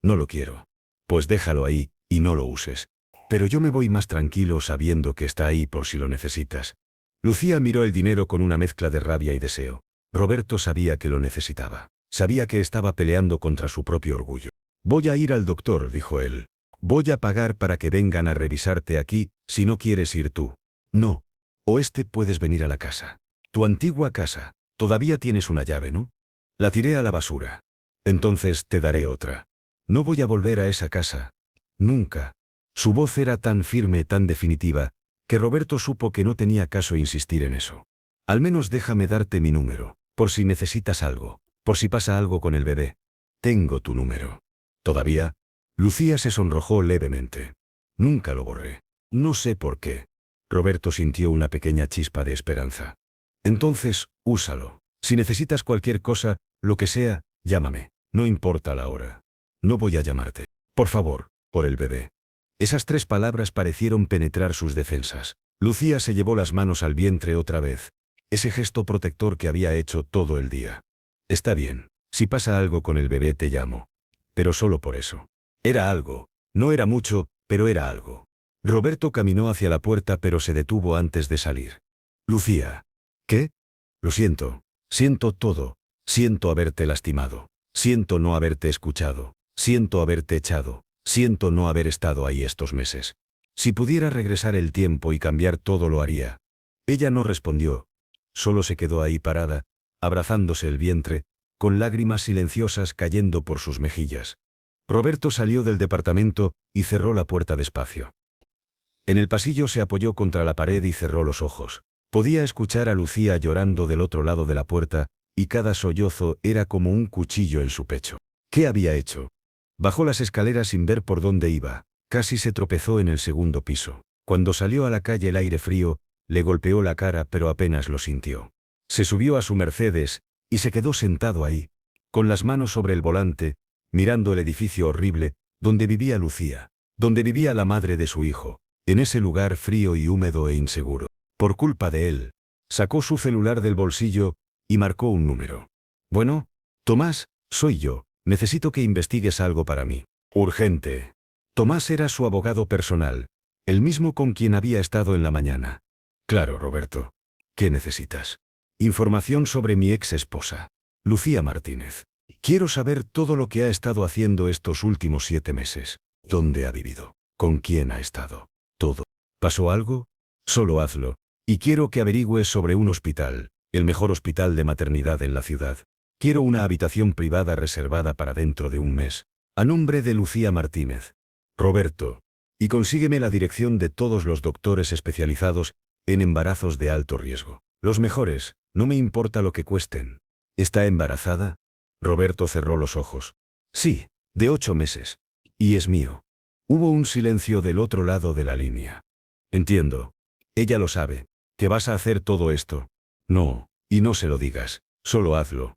No lo quiero. Pues déjalo ahí, y no lo uses. Pero yo me voy más tranquilo sabiendo que está ahí por si lo necesitas. Lucía miró el dinero con una mezcla de rabia y deseo. Roberto sabía que lo necesitaba. Sabía que estaba peleando contra su propio orgullo. Voy a ir al doctor, dijo él. Voy a pagar para que vengan a revisarte aquí, si no quieres ir tú. No. Puedes venir a la casa. Tu antigua casa. Todavía tienes una llave, ¿no? La tiré a la basura. Entonces te daré otra. No voy a volver a esa casa. Nunca. Su voz era tan firme, tan definitiva, que Roberto supo que no tenía caso insistir en eso. Al menos déjame darte mi número, por si necesitas algo, por si pasa algo con el bebé. Tengo tu número. ¿Todavía? Lucía se sonrojó levemente. Nunca lo borré. No sé por qué. Roberto sintió una pequeña chispa de esperanza. Entonces, úsalo. Si necesitas cualquier cosa, lo que sea, llámame. No importa la hora. No voy a llamarte. Por favor, por el bebé. Esas 3 palabras parecieron penetrar sus defensas. Lucía se llevó las manos al vientre otra vez. Ese gesto protector que había hecho todo el día. Está bien. Si pasa algo con el bebé te llamo. Pero solo por eso. Era algo. No era mucho, pero era algo. Roberto caminó hacia la puerta pero se detuvo antes de salir. Lucía. ¿Qué? Lo siento. Siento todo. Siento haberte lastimado. Siento no haberte escuchado. Siento haberte echado. Siento no haber estado ahí estos meses. Si pudiera regresar el tiempo y cambiar todo lo haría. Ella no respondió. Solo se quedó ahí parada, abrazándose el vientre, con lágrimas silenciosas cayendo por sus mejillas. Roberto salió del departamento y cerró la puerta despacio. En el pasillo se apoyó contra la pared y cerró los ojos. Podía escuchar a Lucía llorando del otro lado de la puerta, y cada sollozo era como un cuchillo en su pecho. ¿Qué había hecho? Bajó las escaleras sin ver por dónde iba. Casi se tropezó en el segundo piso. Cuando salió a la calle el aire frío, le golpeó la cara pero apenas lo sintió. Se subió a su Mercedes, y se quedó sentado ahí, con las manos sobre el volante, mirando el edificio horrible, donde vivía Lucía, donde vivía la madre de su hijo, en ese lugar frío y húmedo e inseguro. Por culpa de él. Sacó su celular del bolsillo, y marcó un número. Bueno, Tomás, soy yo. Necesito que investigues algo para mí. Urgente. Tomás era su abogado personal, el mismo con quien había estado en la mañana. Claro, Roberto. ¿Qué necesitas? Información sobre mi ex esposa, Lucía Martínez. Quiero saber todo lo que ha estado haciendo estos últimos 7 meses. ¿Dónde ha vivido? ¿Con quién ha estado? Todo. ¿Pasó algo? Solo hazlo. Y quiero que averigües sobre un hospital, el mejor hospital de maternidad en la ciudad. Quiero una habitación privada reservada para dentro de un mes. A nombre de Lucía Martínez. Roberto. Y consígueme la dirección de todos los doctores especializados en embarazos de alto riesgo. Los mejores, no me importa lo que cuesten. ¿Está embarazada? Roberto cerró los ojos. Sí, de 8 meses. Y es mío. Hubo un silencio del otro lado de la línea. Entiendo. Ella lo sabe. ¿Que vas a hacer todo esto? No, y no se lo digas. Solo hazlo.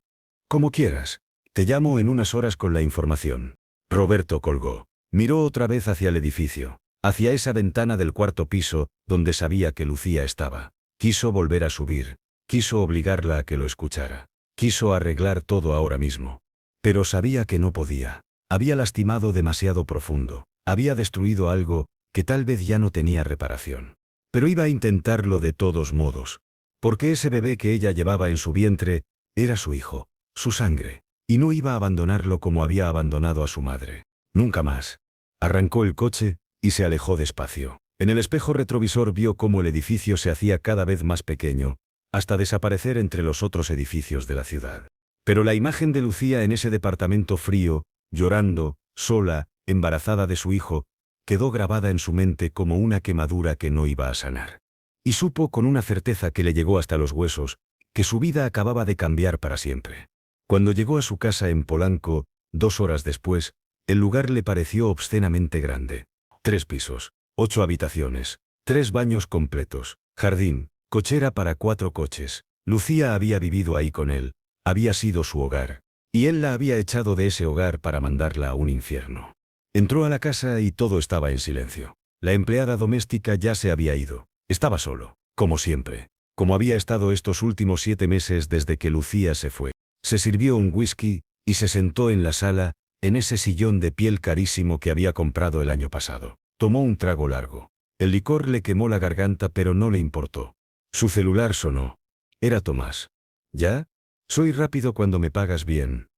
Como quieras. Te llamo en unas horas con la información. Roberto colgó. Miró otra vez hacia el edificio, hacia esa ventana del 4.º piso, donde sabía que Lucía estaba. Quiso volver a subir. Quiso obligarla a que lo escuchara. Quiso arreglar todo ahora mismo. Pero sabía que no podía. Había lastimado demasiado profundo. Había destruido algo que tal vez ya no tenía reparación. Pero iba a intentarlo de todos modos. Porque ese bebé que ella llevaba en su vientre era su hijo, su sangre. Y no iba a abandonarlo como había abandonado a su madre. Nunca más. Arrancó el coche y se alejó despacio. En el espejo retrovisor vio cómo el edificio se hacía cada vez más pequeño, hasta desaparecer entre los otros edificios de la ciudad. Pero la imagen de Lucía en ese departamento frío, llorando, sola, embarazada de su hijo, quedó grabada en su mente como una quemadura que no iba a sanar. Y supo con una certeza que le llegó hasta los huesos, que su vida acababa de cambiar para siempre. Cuando llegó a su casa en Polanco, 2 horas después, el lugar le pareció obscenamente grande. 3 pisos, 8 habitaciones, 3 baños completos, jardín, cochera para 4 coches. Lucía había vivido ahí con él, había sido su hogar, y él la había echado de ese hogar para mandarla a un infierno. Entró a la casa y todo estaba en silencio. La empleada doméstica ya se había ido. Estaba solo, como siempre, como había estado estos últimos 7 meses desde que Lucía se fue. Se sirvió un whisky, y se sentó en la sala, en ese sillón de piel carísimo que había comprado el año pasado. Tomó un trago largo. El licor le quemó la garganta pero no le importó. Su celular sonó. Era Tomás. ¿Ya? Soy rápido cuando me pagas bien.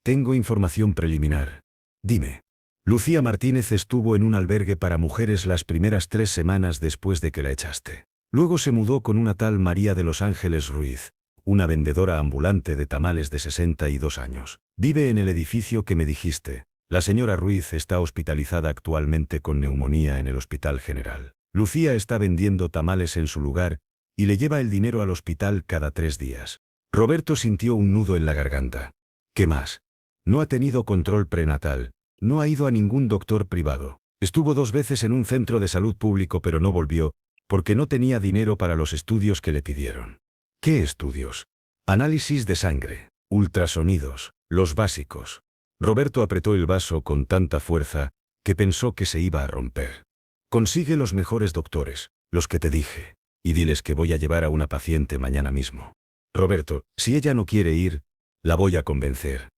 Tengo información preliminar. Dime. Lucía Martínez estuvo en un albergue para mujeres las primeras 3 semanas después de que la echaste. Luego se mudó con una tal María de los Ángeles Ruiz, una vendedora ambulante de tamales de 62 años. Vive en el edificio que me dijiste. La señora Ruiz está hospitalizada actualmente con neumonía en el Hospital General. Lucía está vendiendo tamales en su lugar, y le lleva el dinero al hospital cada 3 días. Roberto sintió un nudo en la garganta. ¿Qué más? No ha tenido control prenatal. No ha ido a ningún doctor privado. Estuvo 2 veces en un centro de salud público pero no volvió, porque no tenía dinero para los estudios que le pidieron. ¿Qué estudios? Análisis de sangre, ultrasonidos, los básicos. Roberto apretó el vaso con tanta fuerza, que pensó que se iba a romper. Consigue los mejores doctores, los que te dije, y diles que voy a llevar a una paciente mañana mismo. Roberto, si ella no quiere ir, la voy a convencer.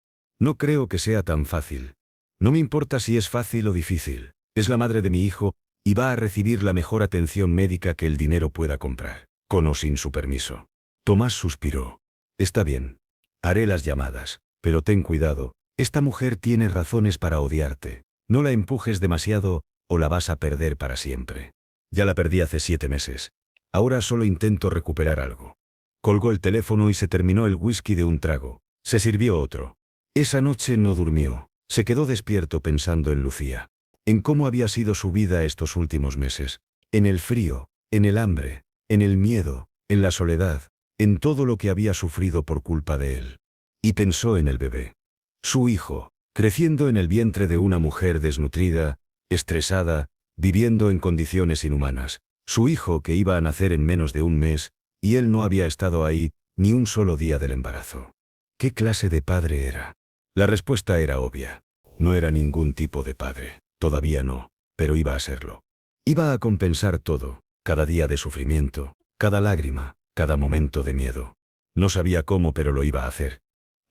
No creo que sea tan fácil. No me importa si es fácil o difícil. Es la madre de mi hijo, y va a recibir la mejor atención médica que el dinero pueda comprar, con o sin su permiso. Tomás suspiró. Está bien. Haré las llamadas, pero ten cuidado, esta mujer tiene razones para odiarte. No la empujes demasiado, o la vas a perder para siempre. Ya la perdí hace 7 meses. Ahora solo intento recuperar algo. Colgó el teléfono y se terminó el whisky de un trago. Se sirvió otro. Esa noche no durmió. Se quedó despierto pensando en Lucía. En cómo había sido su vida estos últimos meses. En el frío, en el hambre, en el miedo, en la soledad, en todo lo que había sufrido por culpa de él. Y pensó en el bebé. Su hijo, creciendo en el vientre de una mujer desnutrida, estresada, viviendo en condiciones inhumanas. Su hijo que iba a nacer en menos de un mes, y él no había estado ahí, ni un solo día del embarazo. ¿Qué clase de padre era? La respuesta era obvia. No era ningún tipo de padre, todavía no, pero iba a serlo. Iba a compensar todo, cada día de sufrimiento, cada lágrima, cada momento de miedo. No sabía cómo, pero lo iba a hacer.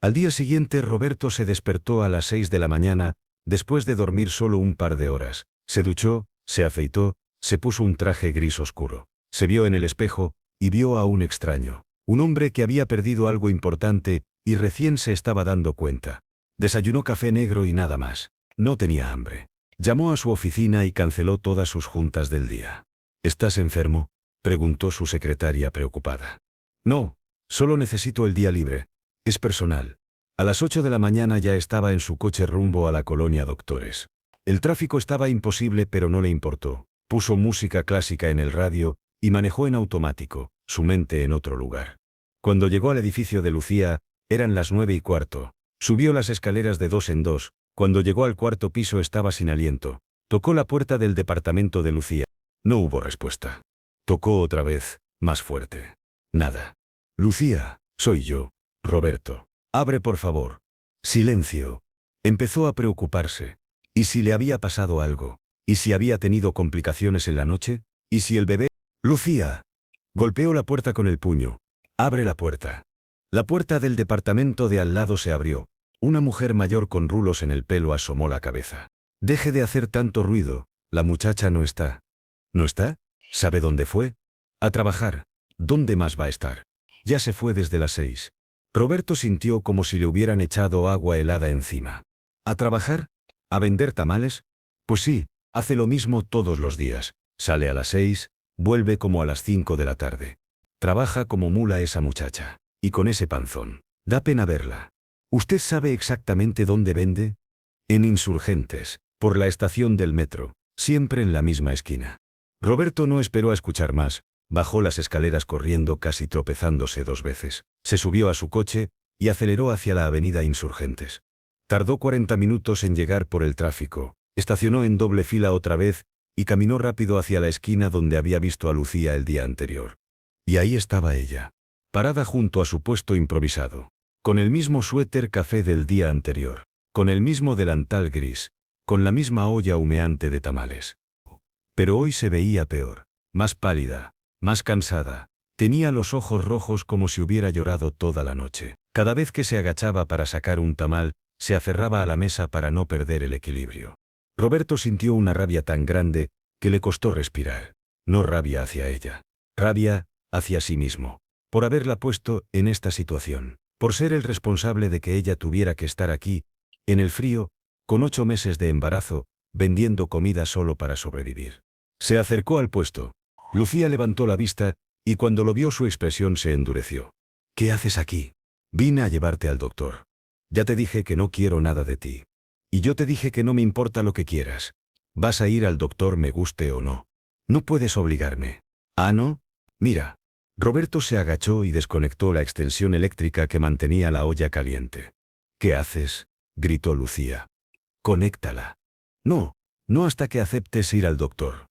Al día siguiente Roberto se despertó a las 6 de la mañana, después de dormir solo un par de horas. Se duchó, se afeitó, se puso un traje gris oscuro. Se vio en el espejo, y vio a un extraño. Un hombre que había perdido algo importante, y recién se estaba dando cuenta. Desayunó café negro y nada más. No tenía hambre. Llamó a su oficina y canceló todas sus juntas del día. ¿Estás enfermo?, preguntó su secretaria preocupada. No, solo necesito el día libre. Es personal. A las 8 de la mañana ya estaba en su coche rumbo a la colonia Doctores. El tráfico estaba imposible pero no le importó. Puso música clásica en el radio, y manejó en automático, su mente en otro lugar. Cuando llegó al edificio de Lucía, eran las 9:15. Subió las escaleras de 2 en 2, cuando llegó al 4.º piso estaba sin aliento. Tocó la puerta del departamento de Lucía. No hubo respuesta. Tocó otra vez, más fuerte. Nada. Lucía, soy yo, Roberto. Abre por favor. Silencio. Empezó a preocuparse. ¿Y si le había pasado algo? ¿Y si había tenido complicaciones en la noche? ¿Y si el bebé? Lucía. Golpeó la puerta con el puño. Abre la puerta. La puerta del departamento de al lado se abrió. Una mujer mayor con rulos en el pelo asomó la cabeza. Deje de hacer tanto ruido, la muchacha no está. ¿No está? ¿Sabe dónde fue? A trabajar. ¿Dónde más va a estar? Ya se fue desde las 6. Roberto sintió como si le hubieran echado agua helada encima. ¿A trabajar? ¿A vender tamales? Pues sí, hace lo mismo todos los días. Sale a las 6, vuelve como a las 5 de la tarde. Trabaja como mula esa muchacha. Y con ese panzón. Da pena verla. ¿Usted sabe exactamente dónde vende? En Insurgentes, por la estación del metro, siempre en la misma esquina. Roberto no esperó a escuchar más, bajó las escaleras corriendo casi tropezándose 2 veces. Se subió a su coche y aceleró hacia la avenida Insurgentes. Tardó 40 minutos en llegar por el tráfico, estacionó en doble fila otra vez y caminó rápido hacia la esquina donde había visto a Lucía el día anterior. Y ahí estaba ella, parada junto a su puesto improvisado, con el mismo suéter café del día anterior, con el mismo delantal gris, con la misma olla humeante de tamales. Pero hoy se veía peor, más pálida, más cansada, tenía los ojos rojos como si hubiera llorado toda la noche. Cada vez que se agachaba para sacar un tamal, se aferraba a la mesa para no perder el equilibrio. Roberto sintió una rabia tan grande que le costó respirar. No rabia hacia ella, rabia hacia sí mismo, por haberla puesto en esta situación, por ser el responsable de que ella tuviera que estar aquí, en el frío, con 8 meses de embarazo, vendiendo comida solo para sobrevivir. Se acercó al puesto. Lucía levantó la vista, y cuando lo vio su expresión se endureció. ¿Qué haces aquí? Vine a llevarte al doctor. Ya te dije que no quiero nada de ti. Y yo te dije que no me importa lo que quieras. Vas a ir al doctor me guste o no. No puedes obligarme. ¿Ah, no? Mira. Roberto se agachó y desconectó la extensión eléctrica que mantenía la olla caliente. ¿Qué haces? Gritó Lucía. Conéctala. No, no hasta que aceptes ir al doctor.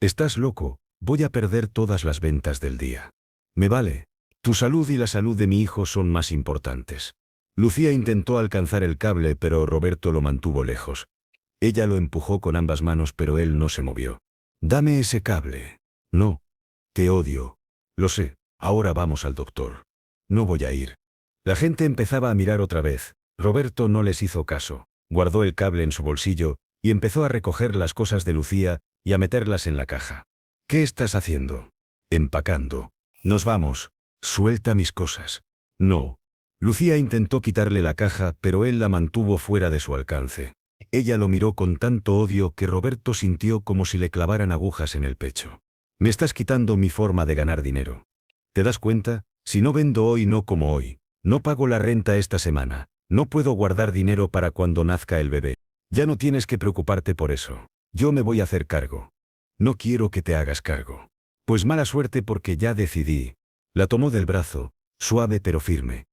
Estás loco, voy a perder todas las ventas del día. Me vale. Tu salud y la salud de mi hijo son más importantes. Lucía intentó alcanzar el cable pero Roberto lo mantuvo lejos. Ella lo empujó con ambas manos pero él no se movió. Dame ese cable. No. Te odio. Lo sé, ahora vamos al doctor. No voy a ir. La gente empezaba a mirar otra vez. Roberto no les hizo caso. Guardó el cable en su bolsillo y empezó a recoger las cosas de Lucía y a meterlas en la caja. ¿Qué estás haciendo? Empacando. Nos vamos. Suelta mis cosas. No. Lucía intentó quitarle la caja pero él la mantuvo fuera de su alcance. Ella lo miró con tanto odio que Roberto sintió como si le clavaran agujas en el pecho. Me estás quitando mi forma de ganar dinero. ¿Te das cuenta? Si no vendo hoy no como hoy. No pago la renta esta semana. No puedo guardar dinero para cuando nazca el bebé. Ya no tienes que preocuparte por eso. Yo me voy a hacer cargo. No quiero que te hagas cargo. Pues mala suerte porque ya decidí. La tomó del brazo, suave pero firme.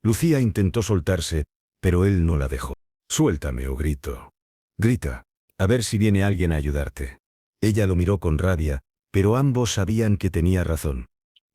Lucía intentó soltarse, pero él no la dejó. Suéltame o grito. Grita. A ver si viene alguien a ayudarte. Ella lo miró con rabia, pero ambos sabían que tenía razón.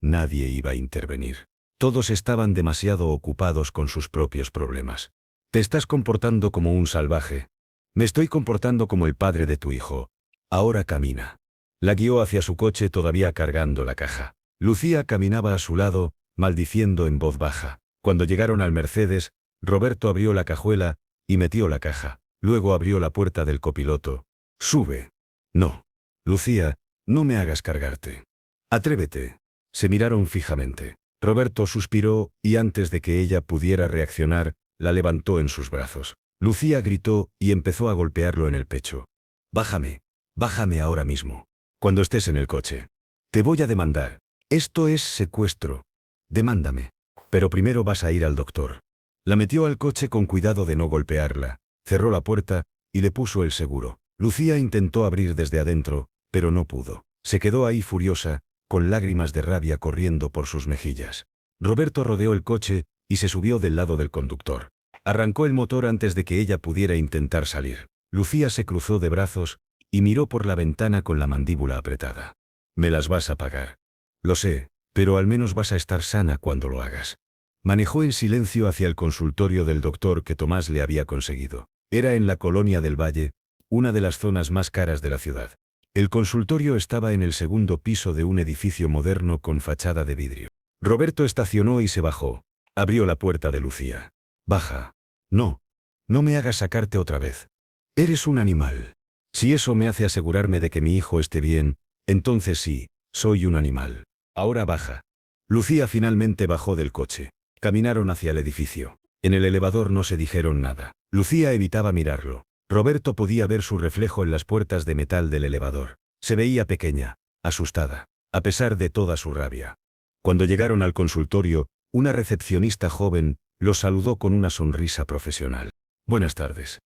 Nadie iba a intervenir. Todos estaban demasiado ocupados con sus propios problemas. Te estás comportando como un salvaje. Me estoy comportando como el padre de tu hijo. Ahora camina. La guió hacia su coche todavía cargando la caja. Lucía caminaba a su lado, maldiciendo en voz baja. Cuando llegaron al Mercedes, Roberto abrió la cajuela y metió la caja. Luego abrió la puerta del copiloto. Sube. No. Lucía, no me hagas cargarte. Atrévete. Se miraron fijamente. Roberto suspiró y antes de que ella pudiera reaccionar, la levantó en sus brazos. Lucía gritó y empezó a golpearlo en el pecho. Bájame. Bájame ahora mismo. Cuando estés en el coche. Te voy a demandar. Esto es secuestro. Demándame. Pero primero vas a ir al doctor. La metió al coche con cuidado de no golpearla, cerró la puerta y le puso el seguro. Lucía intentó abrir desde adentro, pero no pudo. Se quedó ahí furiosa, con lágrimas de rabia corriendo por sus mejillas. Roberto rodeó el coche y se subió del lado del conductor. Arrancó el motor antes de que ella pudiera intentar salir. Lucía se cruzó de brazos y miró por la ventana con la mandíbula apretada. Me las vas a pagar. Lo sé, pero al menos vas a estar sana cuando lo hagas. Manejó en silencio hacia el consultorio del doctor que Tomás le había conseguido. Era en la Colonia del Valle, una de las zonas más caras de la ciudad. El consultorio estaba en el segundo piso de un edificio moderno con fachada de vidrio. Roberto estacionó y se bajó. Abrió la puerta de Lucía. Baja. No. No me hagas sacarte otra vez. Eres un animal. Si eso me hace asegurarme de que mi hijo esté bien, entonces sí, soy un animal. Ahora baja. Lucía finalmente bajó del coche. Caminaron hacia el edificio. En el elevador no se dijeron nada. Lucía evitaba mirarlo. Roberto podía ver su reflejo en las puertas de metal del elevador. Se veía pequeña, asustada, a pesar de toda su rabia. Cuando llegaron al consultorio, una recepcionista joven los saludó con una sonrisa profesional. Buenas tardes.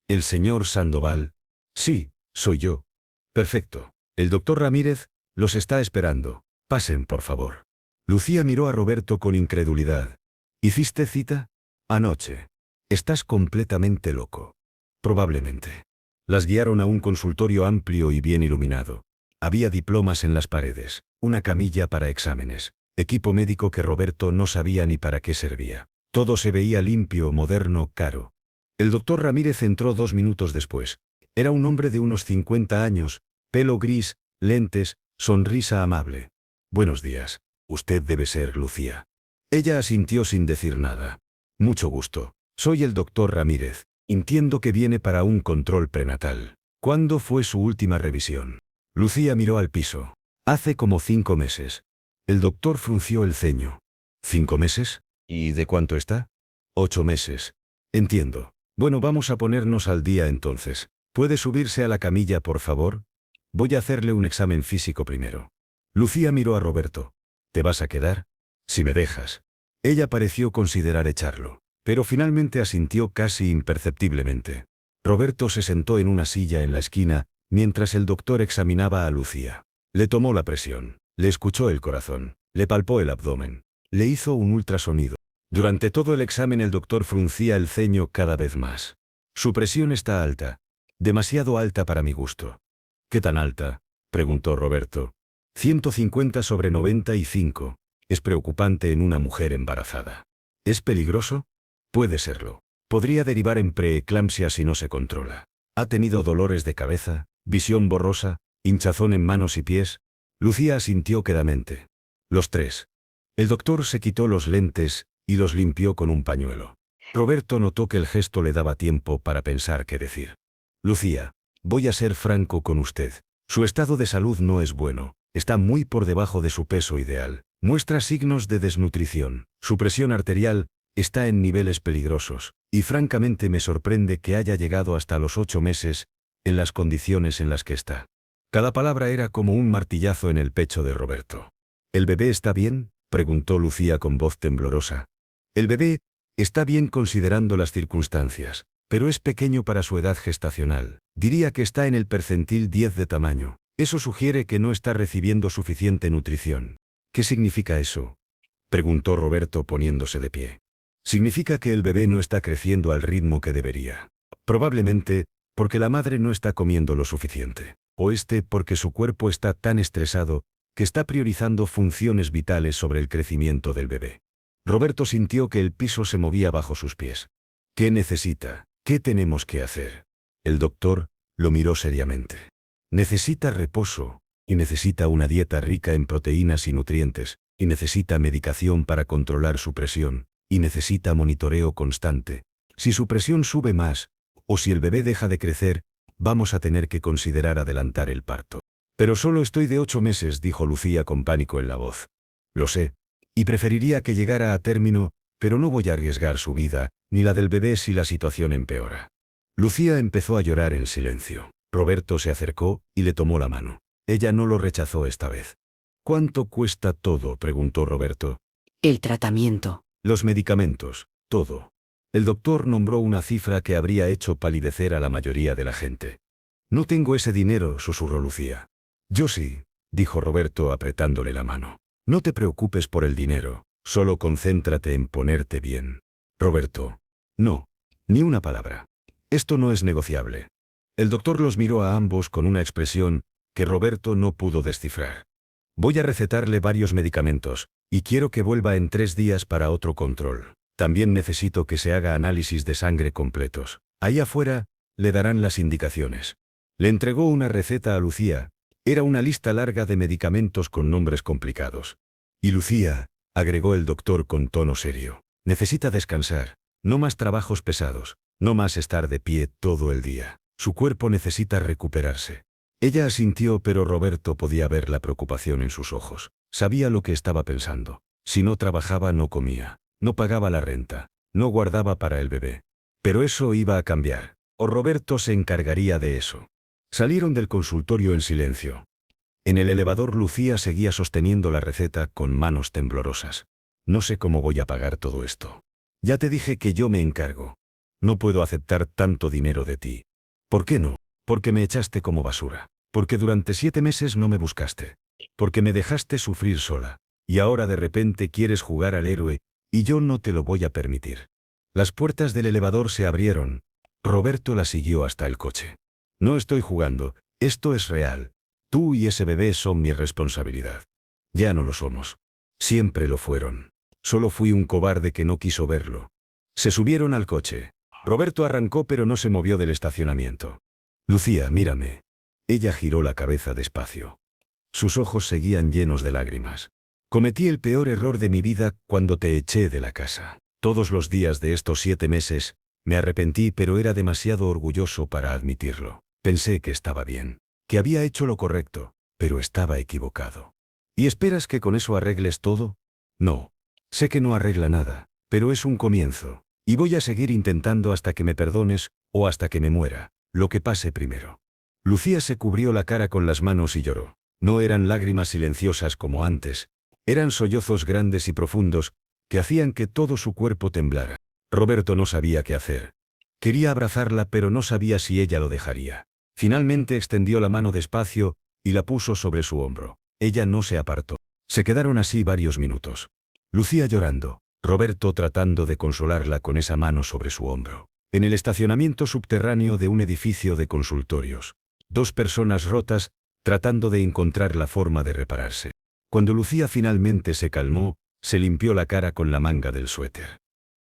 ¿El señor Sandoval? Sí, soy yo. Perfecto. El doctor Ramírez los está esperando. Pasen, por favor. Lucía miró a Roberto con incredulidad. ¿Hiciste cita? Anoche. Estás completamente loco. Probablemente. Las guiaron a un consultorio amplio y bien iluminado. Había diplomas en las paredes, una camilla para exámenes, equipo médico que Roberto no sabía ni para qué servía. Todo se veía limpio, moderno, caro. El doctor Ramírez entró 2 minutos después. Era un hombre de unos 50 años, pelo gris, lentes, sonrisa amable. Buenos días. Usted debe ser Lucía. Ella asintió sin decir nada. Mucho gusto. Soy el doctor Ramírez. Entiendo que viene para un control prenatal. ¿Cuándo fue su última revisión? Lucía miró al piso. Hace como 5 meses. El doctor frunció el ceño. ¿5 meses? ¿Y de cuánto está? 8 meses. Entiendo. Bueno, vamos a ponernos al día entonces. ¿Puede subirse a la camilla, por favor? Voy a hacerle un examen físico primero. Lucía miró a Roberto. ¿Te vas a quedar? Si me dejas. Ella pareció considerar echarlo, pero finalmente asintió casi imperceptiblemente. Roberto se sentó en una silla en la esquina, mientras el doctor examinaba a Lucía. Le tomó la presión, le escuchó el corazón, le palpó el abdomen, le hizo un ultrasonido. Durante todo el examen el doctor fruncía el ceño cada vez más. Su presión está alta. Demasiado alta para mi gusto. ¿Qué tan alta?, preguntó Roberto. 150/95. Es preocupante en una mujer embarazada. ¿Es peligroso? Puede serlo. Podría derivar en preeclampsia si no se controla. ¿Ha tenido dolores de cabeza, visión borrosa, hinchazón en manos y pies? Lucía asintió quedamente. Los 3. El doctor se quitó los lentes y los limpió con un pañuelo. Roberto notó que el gesto le daba tiempo para pensar qué decir. Lucía, voy a ser franco con usted. Su estado de salud no es bueno. Está muy por debajo de su peso ideal. Muestra signos de desnutrición. Su presión arterial está en niveles peligrosos. Y francamente me sorprende que haya llegado hasta los 8 meses, en las condiciones en las que está. Cada palabra era como un martillazo en el pecho de Roberto. ¿El bebé está bien?, preguntó Lucía con voz temblorosa. El bebé está bien considerando las circunstancias, pero es pequeño para su edad gestacional. Diría que está en el percentil 10 de tamaño. Eso sugiere que no está recibiendo suficiente nutrición. ¿Qué significa eso?, preguntó Roberto poniéndose de pie. Significa que el bebé no está creciendo al ritmo que debería. Probablemente porque la madre no está comiendo lo suficiente. O porque su cuerpo está tan estresado que está priorizando funciones vitales sobre el crecimiento del bebé. Roberto sintió que el piso se movía bajo sus pies. ¿Qué necesita? ¿Qué tenemos que hacer? El doctor lo miró seriamente. Necesita reposo, y necesita una dieta rica en proteínas y nutrientes, y necesita medicación para controlar su presión, y necesita monitoreo constante. Si su presión sube más, o si el bebé deja de crecer, vamos a tener que considerar adelantar el parto. Pero solo estoy de 8 meses, dijo Lucía con pánico en la voz. Lo sé, y preferiría que llegara a término, pero no voy a arriesgar su vida, ni la del bebé si la situación empeora. Lucía empezó a llorar en silencio. Roberto se acercó y le tomó la mano. Ella no lo rechazó esta vez. ¿Cuánto cuesta todo?, preguntó Roberto. El tratamiento. Los medicamentos, todo. El doctor nombró una cifra que habría hecho palidecer a la mayoría de la gente. No tengo ese dinero, susurró Lucía. Yo sí, dijo Roberto apretándole la mano. No te preocupes por el dinero, solo concéntrate en ponerte bien. Roberto. No, ni una palabra. Esto no es negociable. El doctor los miró a ambos con una expresión que Roberto no pudo descifrar. Voy a recetarle varios medicamentos, y quiero que vuelva en 3 días para otro control. También necesito que se haga análisis de sangre completos. Ahí afuera, le darán las indicaciones. Le entregó una receta a Lucía. Era una lista larga de medicamentos con nombres complicados. Y Lucía, agregó el doctor con tono serio, necesita descansar, no más trabajos pesados, no más estar de pie todo el día. Su cuerpo necesita recuperarse. Ella asintió, pero Roberto podía ver la preocupación en sus ojos. Sabía lo que estaba pensando. Si no trabajaba no comía, no pagaba la renta, no guardaba para el bebé. Pero eso iba a cambiar, o Roberto se encargaría de eso. Salieron del consultorio en silencio. En el elevador Lucía seguía sosteniendo la receta con manos temblorosas. No sé cómo voy a pagar todo esto. Ya te dije que yo me encargo. No puedo aceptar tanto dinero de ti. ¿Por qué no? Porque me echaste como basura. Porque durante 7 meses no me buscaste. Porque me dejaste sufrir sola. Y ahora de repente quieres jugar al héroe, y yo no te lo voy a permitir. Las puertas del elevador se abrieron. Roberto la siguió hasta el coche. No estoy jugando, esto es real. Tú y ese bebé son mi responsabilidad. Ya no lo somos. Siempre lo fueron. Solo fui un cobarde que no quiso verlo. Se subieron al coche. Roberto arrancó pero no se movió del estacionamiento. Lucía, mírame. Ella giró la cabeza despacio. Sus ojos seguían llenos de lágrimas. Cometí el peor error de mi vida cuando te eché de la casa. Todos los días de estos 7 meses, me arrepentí pero era demasiado orgulloso para admitirlo. Pensé que estaba bien, que había hecho lo correcto, pero estaba equivocado. ¿Y esperas que con eso arregles todo? No. Sé que no arregla nada, pero es un comienzo, y voy a seguir intentando hasta que me perdones, o hasta que me muera, lo que pase primero. Lucía se cubrió la cara con las manos y lloró. No eran lágrimas silenciosas como antes, eran sollozos grandes y profundos, que hacían que todo su cuerpo temblara. Roberto no sabía qué hacer. Quería abrazarla pero no sabía si ella lo dejaría. Finalmente extendió la mano despacio, y la puso sobre su hombro. Ella no se apartó. Se quedaron así varios minutos. Lucía llorando, Roberto tratando de consolarla con esa mano sobre su hombro. En el estacionamiento subterráneo de un edificio de consultorios. 2 personas rotas, tratando de encontrar la forma de repararse. Cuando Lucía finalmente se calmó, se limpió la cara con la manga del suéter.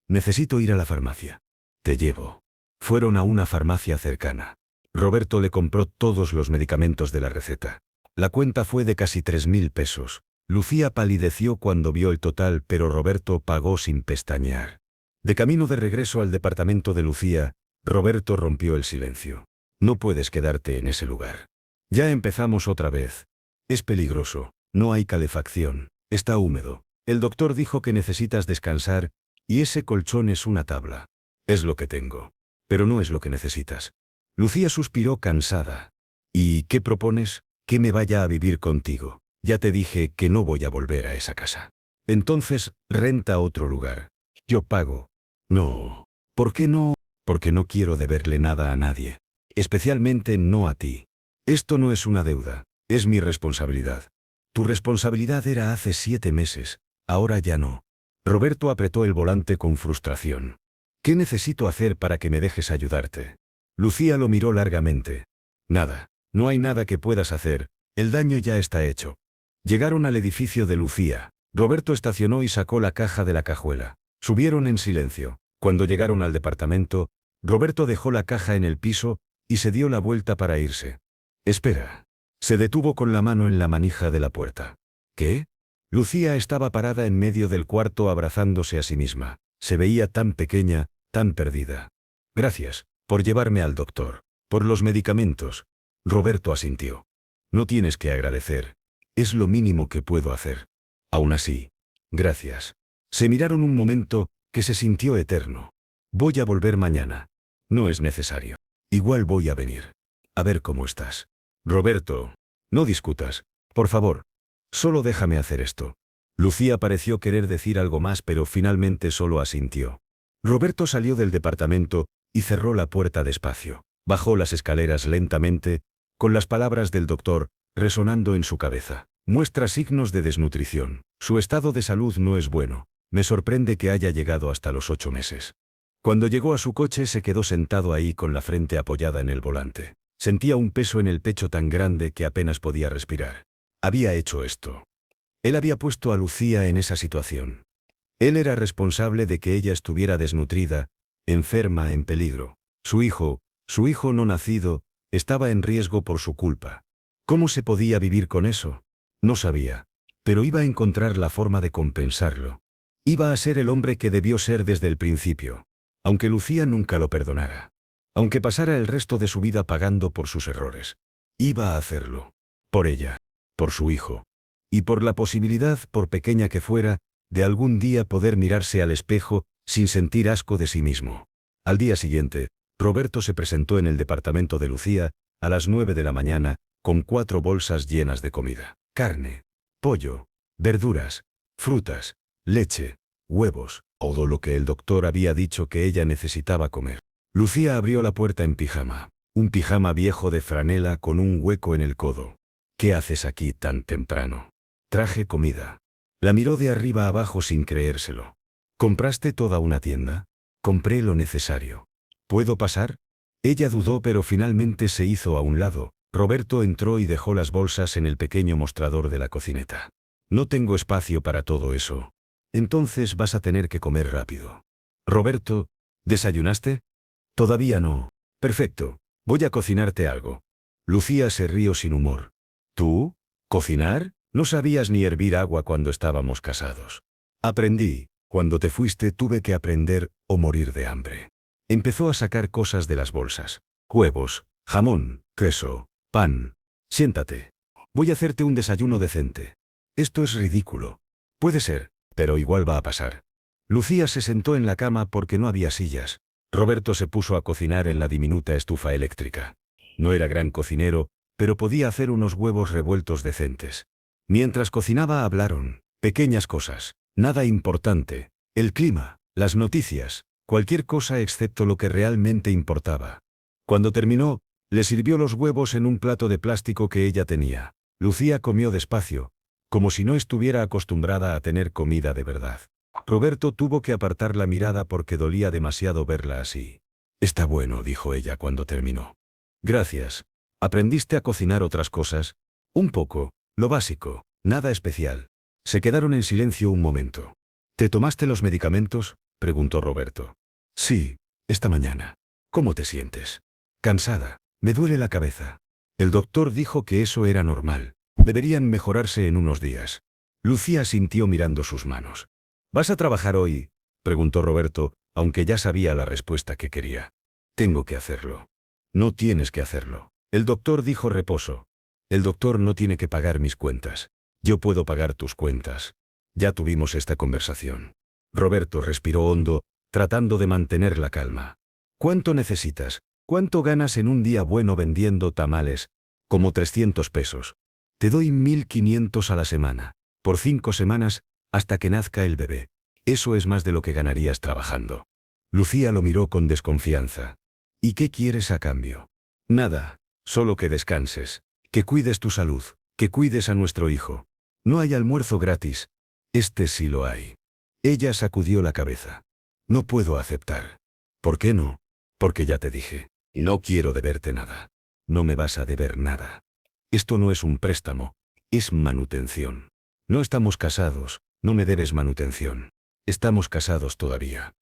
Necesito ir a la farmacia. Te llevo. Fueron a una farmacia cercana. Roberto le compró todos los medicamentos de la receta. La cuenta fue de casi 3.000 pesos. Lucía palideció cuando vio el total, pero Roberto pagó sin pestañear. De camino de regreso al departamento de Lucía, Roberto rompió el silencio. No puedes quedarte en ese lugar. Ya empezamos otra vez. Es peligroso, no hay calefacción, está húmedo. El doctor dijo que necesitas descansar, y ese colchón es una tabla. Es lo que tengo. Pero no es lo que necesitas. Lucía suspiró cansada. ¿Y qué propones? Que me vaya a vivir contigo. Ya te dije que no voy a volver a esa casa. Entonces, renta otro lugar. Yo pago. No. ¿Por qué no? Porque no quiero deberle nada a nadie. Especialmente no a ti. Esto no es una deuda, es mi responsabilidad. Tu responsabilidad era hace 7 meses, ahora ya no. Roberto apretó el volante con frustración. ¿Qué necesito hacer para que me dejes ayudarte? Lucía lo miró largamente. Nada, no hay nada que puedas hacer, el daño ya está hecho. Llegaron al edificio de Lucía. Roberto estacionó y sacó la caja de la cajuela. Subieron en silencio. Cuando llegaron al departamento, Roberto dejó la caja en el piso y se dio la vuelta para irse. Espera. Se detuvo con la mano en la manija de la puerta. ¿Qué? Lucía estaba parada en medio del cuarto abrazándose a sí misma. Se veía tan pequeña, tan perdida. Gracias, por llevarme al doctor. Por los medicamentos. Roberto asintió. No tienes que agradecer. Es lo mínimo que puedo hacer. Aún así. Gracias. Se miraron un momento, que se sintió eterno. Voy a volver mañana. No es necesario. Igual voy a venir. A ver cómo estás. Roberto. No discutas. Por favor. Solo déjame hacer esto. Lucía pareció querer decir algo más pero finalmente solo asintió. Roberto salió del departamento, y cerró la puerta despacio. Bajó las escaleras lentamente, con las palabras del doctor, resonando en su cabeza. Muestra signos de desnutrición. Su estado de salud no es bueno. Me sorprende que haya llegado hasta los 8 meses. Cuando llegó a su coche se quedó sentado ahí con la frente apoyada en el volante. Sentía un peso en el pecho tan grande que apenas podía respirar. Había hecho esto. Él había puesto a Lucía en esa situación. Él era responsable de que ella estuviera desnutrida, enferma, en peligro. Su hijo no nacido, estaba en riesgo por su culpa. ¿Cómo se podía vivir con eso? No sabía. Pero iba a encontrar la forma de compensarlo. Iba a ser el hombre que debió ser desde el principio. Aunque Lucía nunca lo perdonara. Aunque pasara el resto de su vida pagando por sus errores. Iba a hacerlo. Por ella. Por su hijo. Y por la posibilidad, por pequeña que fuera, de algún día poder mirarse al espejo, sin sentir asco de sí mismo. Al día siguiente, Roberto se presentó en el departamento de Lucía, a las 9 de la mañana, con 4 bolsas llenas de comida. Carne, pollo, verduras, frutas, leche, huevos, todo lo que el doctor había dicho que ella necesitaba comer. Lucía abrió la puerta en pijama. Un pijama viejo de franela con un hueco en el codo. ¿Qué haces aquí tan temprano? Traje comida. La miró de arriba abajo sin creérselo. ¿Compraste toda una tienda? Compré lo necesario. ¿Puedo pasar? Ella dudó pero finalmente se hizo a un lado. Roberto entró y dejó las bolsas en el pequeño mostrador de la cocineta. No tengo espacio para todo eso. Entonces vas a tener que comer rápido. Roberto, ¿desayunaste? Todavía no. Perfecto. Voy a cocinarte algo. Lucía se rió sin humor. ¿Tú? ¿Cocinar? No sabías ni hervir agua cuando estábamos casados. Aprendí. Cuando te fuiste tuve que aprender o morir de hambre. Empezó a sacar cosas de las bolsas. Huevos, jamón, queso, pan. Siéntate. Voy a hacerte un desayuno decente. Esto es ridículo. Puede ser, pero igual va a pasar. Lucía se sentó en la cama porque no había sillas. Roberto se puso a cocinar en la diminuta estufa eléctrica. No era gran cocinero, pero podía hacer unos huevos revueltos decentes. Mientras cocinaba hablaron, pequeñas cosas, nada importante, el clima, las noticias, cualquier cosa excepto lo que realmente importaba. Cuando terminó, le sirvió los huevos en un plato de plástico que ella tenía. Lucía comió despacio, como si no estuviera acostumbrada a tener comida de verdad. Roberto tuvo que apartar la mirada porque dolía demasiado verla así. Está bueno, dijo ella cuando terminó. Gracias. ¿Aprendiste a cocinar otras cosas? Un poco, lo básico, nada especial. Se quedaron en silencio un momento. ¿Te tomaste los medicamentos?, preguntó Roberto. Sí, esta mañana. ¿Cómo te sientes? Cansada. Me duele la cabeza. El doctor dijo que eso era normal. Deberían mejorarse en unos días. Lucía asintió mirando sus manos. ¿Vas a trabajar hoy?, preguntó Roberto, aunque ya sabía la respuesta que quería. Tengo que hacerlo. No tienes que hacerlo. El doctor dijo reposo. El doctor no tiene que pagar mis cuentas. Yo puedo pagar tus cuentas. Ya tuvimos esta conversación. Roberto respiró hondo, tratando de mantener la calma. ¿Cuánto necesitas? ¿Cuánto ganas en un día bueno vendiendo tamales? Como 300 pesos. Te doy 1.500 a la semana. Por 5 semanas, hasta que nazca el bebé. Eso es más de lo que ganarías trabajando. Lucía lo miró con desconfianza. ¿Y qué quieres a cambio? Nada, solo que descanses, que cuides tu salud, que cuides a nuestro hijo. No hay almuerzo gratis. Este sí lo hay. Ella sacudió la cabeza. No puedo aceptar. ¿Por qué no? Porque ya te dije. No quiero deberte nada. No me vas a deber nada. Esto no es un préstamo, es manutención. No estamos casados, no me debes manutención. Estamos casados todavía.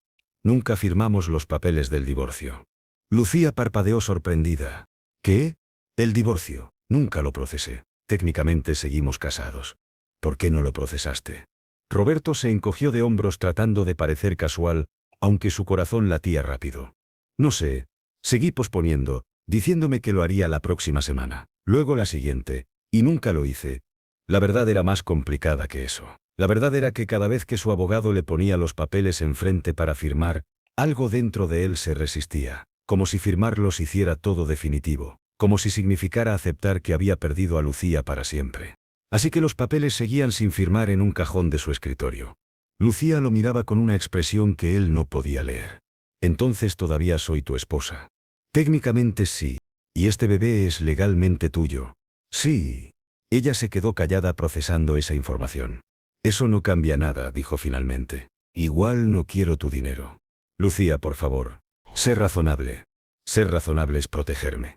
Nunca firmamos los papeles del divorcio. Lucía parpadeó sorprendida. ¿Qué? El divorcio. Nunca lo procesé. Técnicamente seguimos casados. ¿Por qué no lo procesaste? Roberto se encogió de hombros tratando de parecer casual, aunque su corazón latía rápido. No sé. Seguí posponiendo, diciéndome que lo haría la próxima semana, luego la siguiente, y nunca lo hice. La verdad era más complicada que eso. La verdad era que cada vez que su abogado le ponía los papeles enfrente para firmar, algo dentro de él se resistía, como si firmarlos hiciera todo definitivo, como si significara aceptar que había perdido a Lucía para siempre. Así que los papeles seguían sin firmar en un cajón de su escritorio. Lucía lo miraba con una expresión que él no podía leer. Entonces todavía soy tu esposa. Técnicamente sí. Y este bebé es legalmente tuyo. Sí. Ella se quedó callada procesando esa información. Eso no cambia nada, dijo finalmente. Igual no quiero tu dinero. Lucía, por favor. Sé razonable. Ser razonable es protegerme.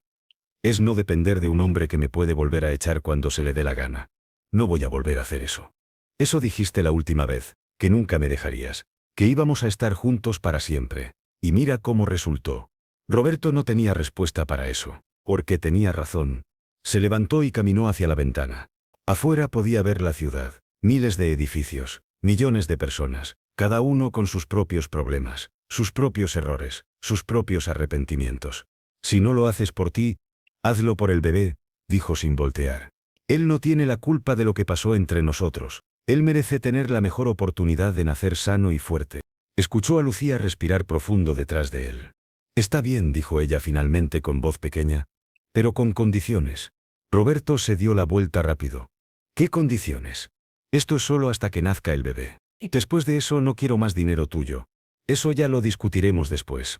Es no depender de un hombre que me puede volver a echar cuando se le dé la gana. No voy a volver a hacer eso. Eso dijiste la última vez, que nunca me dejarías, que íbamos a estar juntos para siempre. Y mira cómo resultó. Roberto no tenía respuesta para eso, porque tenía razón. Se levantó y caminó hacia la ventana. Afuera podía ver la ciudad, miles de edificios, millones de personas, cada uno con sus propios problemas, sus propios errores, sus propios arrepentimientos. Si no lo haces por ti, hazlo por el bebé, dijo sin voltear. Él no tiene la culpa de lo que pasó entre nosotros. Él merece tener la mejor oportunidad de nacer sano y fuerte. Escuchó a Lucía respirar profundo detrás de él. Está bien, dijo ella finalmente con voz pequeña, pero con condiciones. Roberto se dio la vuelta rápido. ¿Qué condiciones? Esto es solo hasta que nazca el bebé. Y después de eso no quiero más dinero tuyo. Eso ya lo discutiremos después.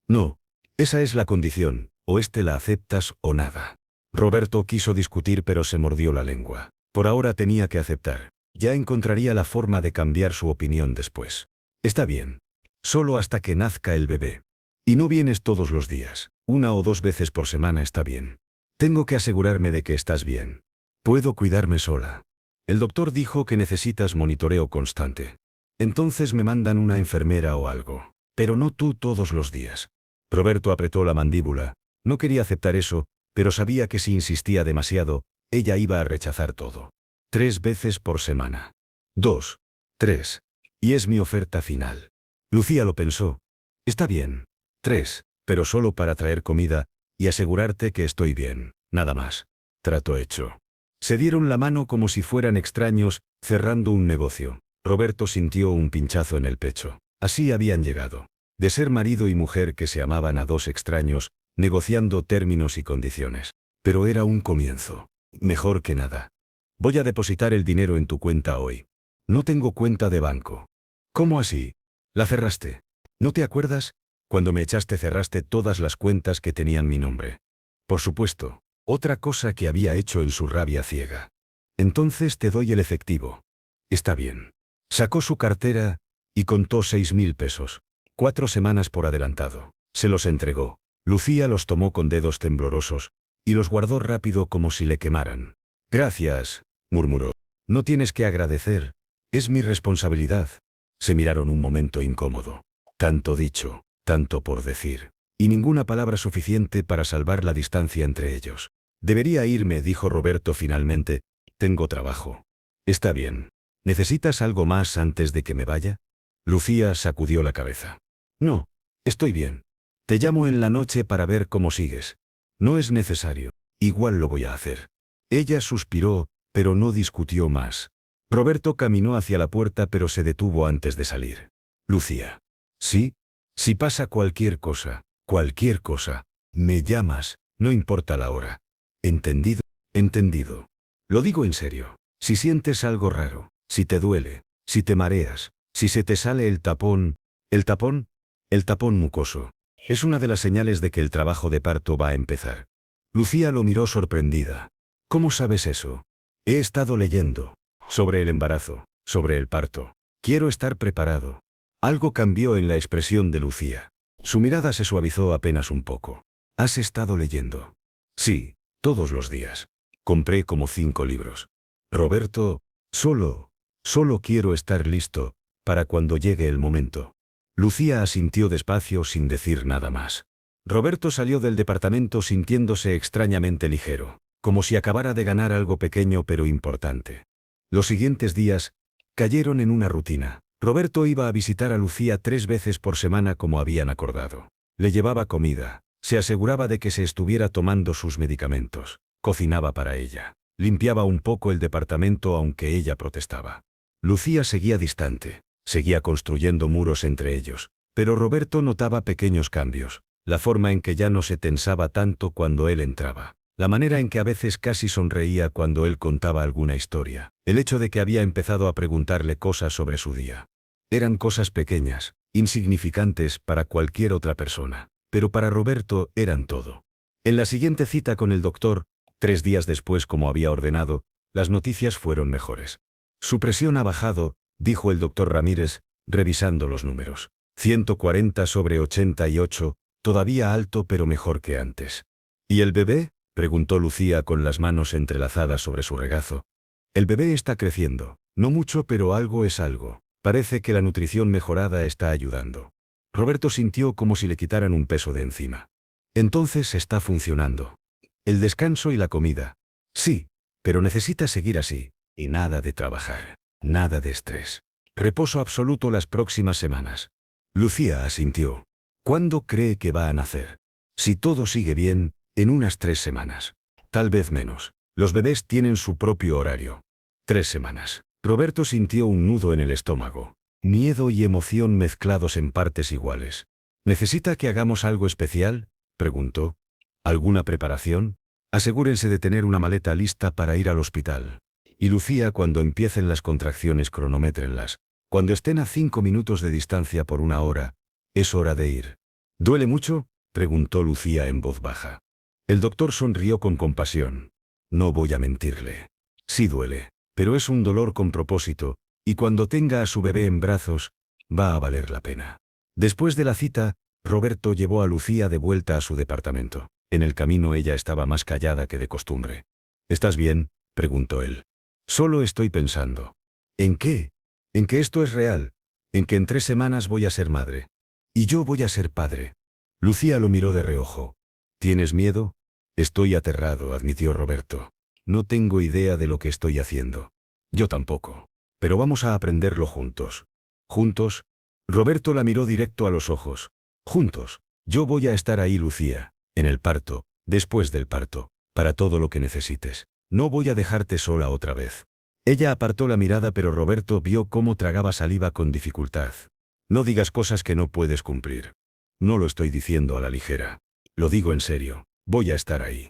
No, esa es la condición, o la aceptas o nada. Roberto quiso discutir pero se mordió la lengua. Por ahora tenía que aceptar. Ya encontraría la forma de cambiar su opinión después. Está bien. Solo hasta que nazca el bebé. Y no vienes todos los días. 1 o 2 veces por semana está bien. Tengo que asegurarme de que estás bien. Puedo cuidarme sola. El doctor dijo que necesitas monitoreo constante. Entonces me mandan una enfermera o algo. Pero no tú todos los días. Roberto apretó la mandíbula. No quería aceptar eso, pero sabía que si insistía demasiado, ella iba a rechazar todo. 3 veces por semana. 2. 3. Y es mi oferta final. Lucía lo pensó. Está bien. 3, pero solo para traer comida y asegurarte que estoy bien, nada más. Trato hecho. Se dieron la mano como si fueran extraños, cerrando un negocio. Roberto sintió un pinchazo en el pecho. Así habían llegado. De ser marido y mujer que se amaban a 2 extraños, negociando términos y condiciones. Pero era un comienzo. Mejor que nada. Voy a depositar el dinero en tu cuenta hoy. No tengo cuenta de banco. ¿Cómo así? La cerraste. ¿No te acuerdas? Cuando me echaste cerraste todas las cuentas que tenían mi nombre. Por supuesto, otra cosa que había hecho en su rabia ciega. Entonces te doy el efectivo. Está bien. Sacó su cartera y contó 6.000 pesos. 4 semanas por adelantado. Se los entregó. Lucía los tomó con dedos temblorosos y los guardó rápido como si le quemaran. Gracias, murmuró. No tienes que agradecer. Es mi responsabilidad. Se miraron un momento incómodo. Tanto dicho, tanto por decir. Y ninguna palabra suficiente para salvar la distancia entre ellos. Debería irme, dijo Roberto finalmente. Tengo trabajo. Está bien. ¿Necesitas algo más antes de que me vaya? Lucía sacudió la cabeza. No, estoy bien. Te llamo en la noche para ver cómo sigues. No es necesario. Igual lo voy a hacer. Ella suspiró, pero no discutió más. Roberto caminó hacia la puerta pero se detuvo antes de salir. Lucía. Sí, si pasa cualquier cosa, me llamas, no importa la hora. ¿Entendido? Entendido. Lo digo en serio. Si sientes algo raro, si te duele, si te mareas, si se te sale el tapón mucoso, es una de las señales de que el trabajo de parto va a empezar. Lucía lo miró sorprendida. ¿Cómo sabes eso? He estado leyendo. Sobre el embarazo, sobre el parto. Quiero estar preparado. Algo cambió en la expresión de Lucía. Su mirada se suavizó apenas un poco. ¿Has estado leyendo? Sí, todos los días. Compré como 5 libros. Roberto, solo quiero estar listo, para cuando llegue el momento. Lucía asintió despacio sin decir nada más. Roberto salió del departamento sintiéndose extrañamente ligero, como si acabara de ganar algo pequeño pero importante. Los siguientes días cayeron en una rutina. Roberto iba a visitar a Lucía 3 veces por semana como habían acordado. Le llevaba comida, se aseguraba de que se estuviera tomando sus medicamentos, cocinaba para ella, limpiaba un poco el departamento aunque ella protestaba. Lucía seguía distante, seguía construyendo muros entre ellos, pero Roberto notaba pequeños cambios, la forma en que ya no se tensaba tanto cuando él entraba. La manera en que a veces casi sonreía cuando él contaba alguna historia. El hecho de que había empezado a preguntarle cosas sobre su día. Eran cosas pequeñas, insignificantes para cualquier otra persona. Pero para Roberto eran todo. En la siguiente cita con el doctor, 3 días después como había ordenado, las noticias fueron mejores. Su presión ha bajado, dijo el doctor Ramírez, revisando los números. 140/88, todavía alto pero mejor que antes. ¿Y el bebé? Preguntó Lucía con las manos entrelazadas sobre su regazo. El bebé está creciendo, no mucho pero algo es algo. Parece que la nutrición mejorada está ayudando. Roberto sintió como si le quitaran un peso de encima. Entonces está funcionando. El descanso y la comida. Sí, pero necesita seguir así. Y nada de trabajar, nada de estrés. Reposo absoluto las próximas semanas. Lucía asintió. ¿Cuándo cree que va a nacer? Si todo sigue bien, en unas 3 semanas. Tal vez menos. Los bebés tienen su propio horario. 3 semanas. Roberto sintió un nudo en el estómago. Miedo y emoción mezclados en partes iguales. ¿Necesita que hagamos algo especial? Preguntó. ¿Alguna preparación? Asegúrense de tener una maleta lista para ir al hospital. Y Lucía, cuando empiecen las contracciones, cronométrenlas. Cuando estén a 5 minutos de distancia por 1 hora, es hora de ir. ¿Duele mucho?, preguntó Lucía en voz baja. El doctor sonrió con compasión. No voy a mentirle. Sí duele, pero es un dolor con propósito, y cuando tenga a su bebé en brazos, va a valer la pena. Después de la cita, Roberto llevó a Lucía de vuelta a su departamento. En el camino ella estaba más callada que de costumbre. ¿Estás bien?, preguntó él. Solo estoy pensando. ¿En qué? En que esto es real. En que en 3 semanas voy a ser madre. Y yo voy a ser padre. Lucía lo miró de reojo. ¿Tienes miedo? Estoy aterrado, admitió Roberto. No tengo idea de lo que estoy haciendo. Yo tampoco. Pero vamos a aprenderlo juntos. ¿Juntos? Roberto la miró directo a los ojos. Juntos. Yo voy a estar ahí, Lucía. En el parto, después del parto, para todo lo que necesites. No voy a dejarte sola otra vez. Ella apartó la mirada, pero Roberto vio cómo tragaba saliva con dificultad. No digas cosas que no puedes cumplir. No lo estoy diciendo a la ligera. Lo digo en serio. Voy a estar ahí.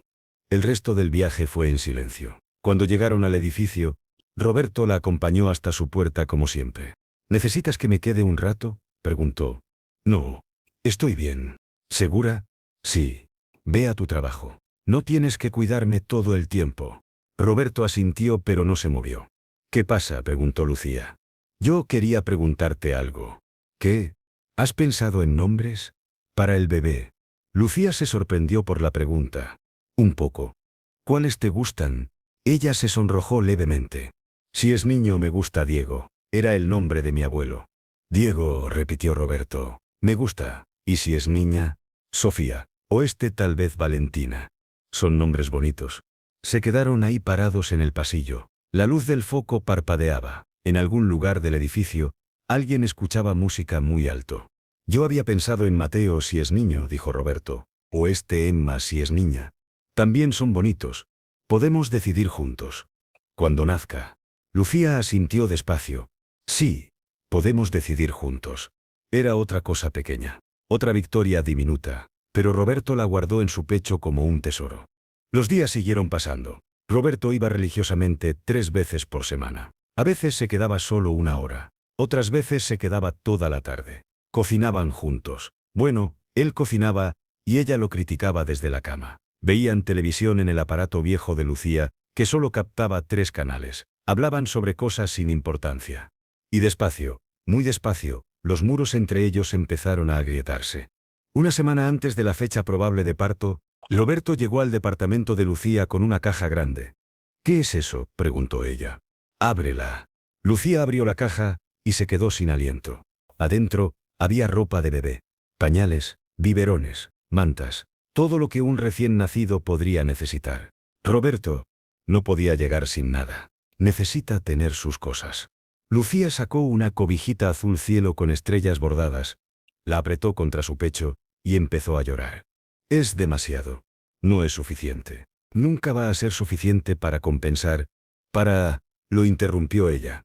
El resto del viaje fue en silencio. Cuando llegaron al edificio, Roberto la acompañó hasta su puerta como siempre. ¿Necesitas que me quede un rato?, preguntó. No. Estoy bien. ¿Segura? Sí. Ve a tu trabajo. No tienes que cuidarme todo el tiempo. Roberto asintió, pero no se movió. ¿Qué pasa?, preguntó Lucía. Yo quería preguntarte algo. ¿Qué? ¿Has pensado en nombres? Para el bebé. Lucía se sorprendió por la pregunta. Un poco. ¿Cuáles te gustan? Ella se sonrojó levemente. Si es niño me gusta Diego. Era el nombre de mi abuelo. Diego, repitió Roberto. Me gusta. ¿Y si es niña? Sofía. O tal vez Valentina. Son nombres bonitos. Se quedaron ahí parados en el pasillo. La luz del foco parpadeaba. En algún lugar del edificio, alguien escuchaba música muy alto. Yo había pensado en Mateo si es niño, dijo Roberto. O Emma si es niña. También son bonitos. Podemos decidir juntos. Cuando nazca. Lucía asintió despacio. Sí, podemos decidir juntos. Era otra cosa pequeña. Otra victoria diminuta. Pero Roberto la guardó en su pecho como un tesoro. Los días siguieron pasando. Roberto iba religiosamente 3 veces por semana. A veces se quedaba solo 1 hora. Otras veces se quedaba toda la tarde. Cocinaban juntos. Bueno, él cocinaba, y ella lo criticaba desde la cama. Veían televisión en el aparato viejo de Lucía, que solo captaba 3 canales. Hablaban sobre cosas sin importancia. Y despacio, muy despacio, los muros entre ellos empezaron a agrietarse. Una semana antes de la fecha probable de parto, Roberto llegó al departamento de Lucía con una caja grande. ¿Qué es eso?, preguntó ella. Ábrela. Lucía abrió la caja, y se quedó sin aliento. Adentro, había ropa de bebé, pañales, biberones, mantas, todo lo que un recién nacido podría necesitar. Roberto no podía llegar sin nada. Necesita tener sus cosas. Lucía sacó una cobijita azul cielo con estrellas bordadas, la apretó contra su pecho, y empezó a llorar. Es demasiado. No es suficiente. Nunca va a ser suficiente para compensar. Lo interrumpió ella.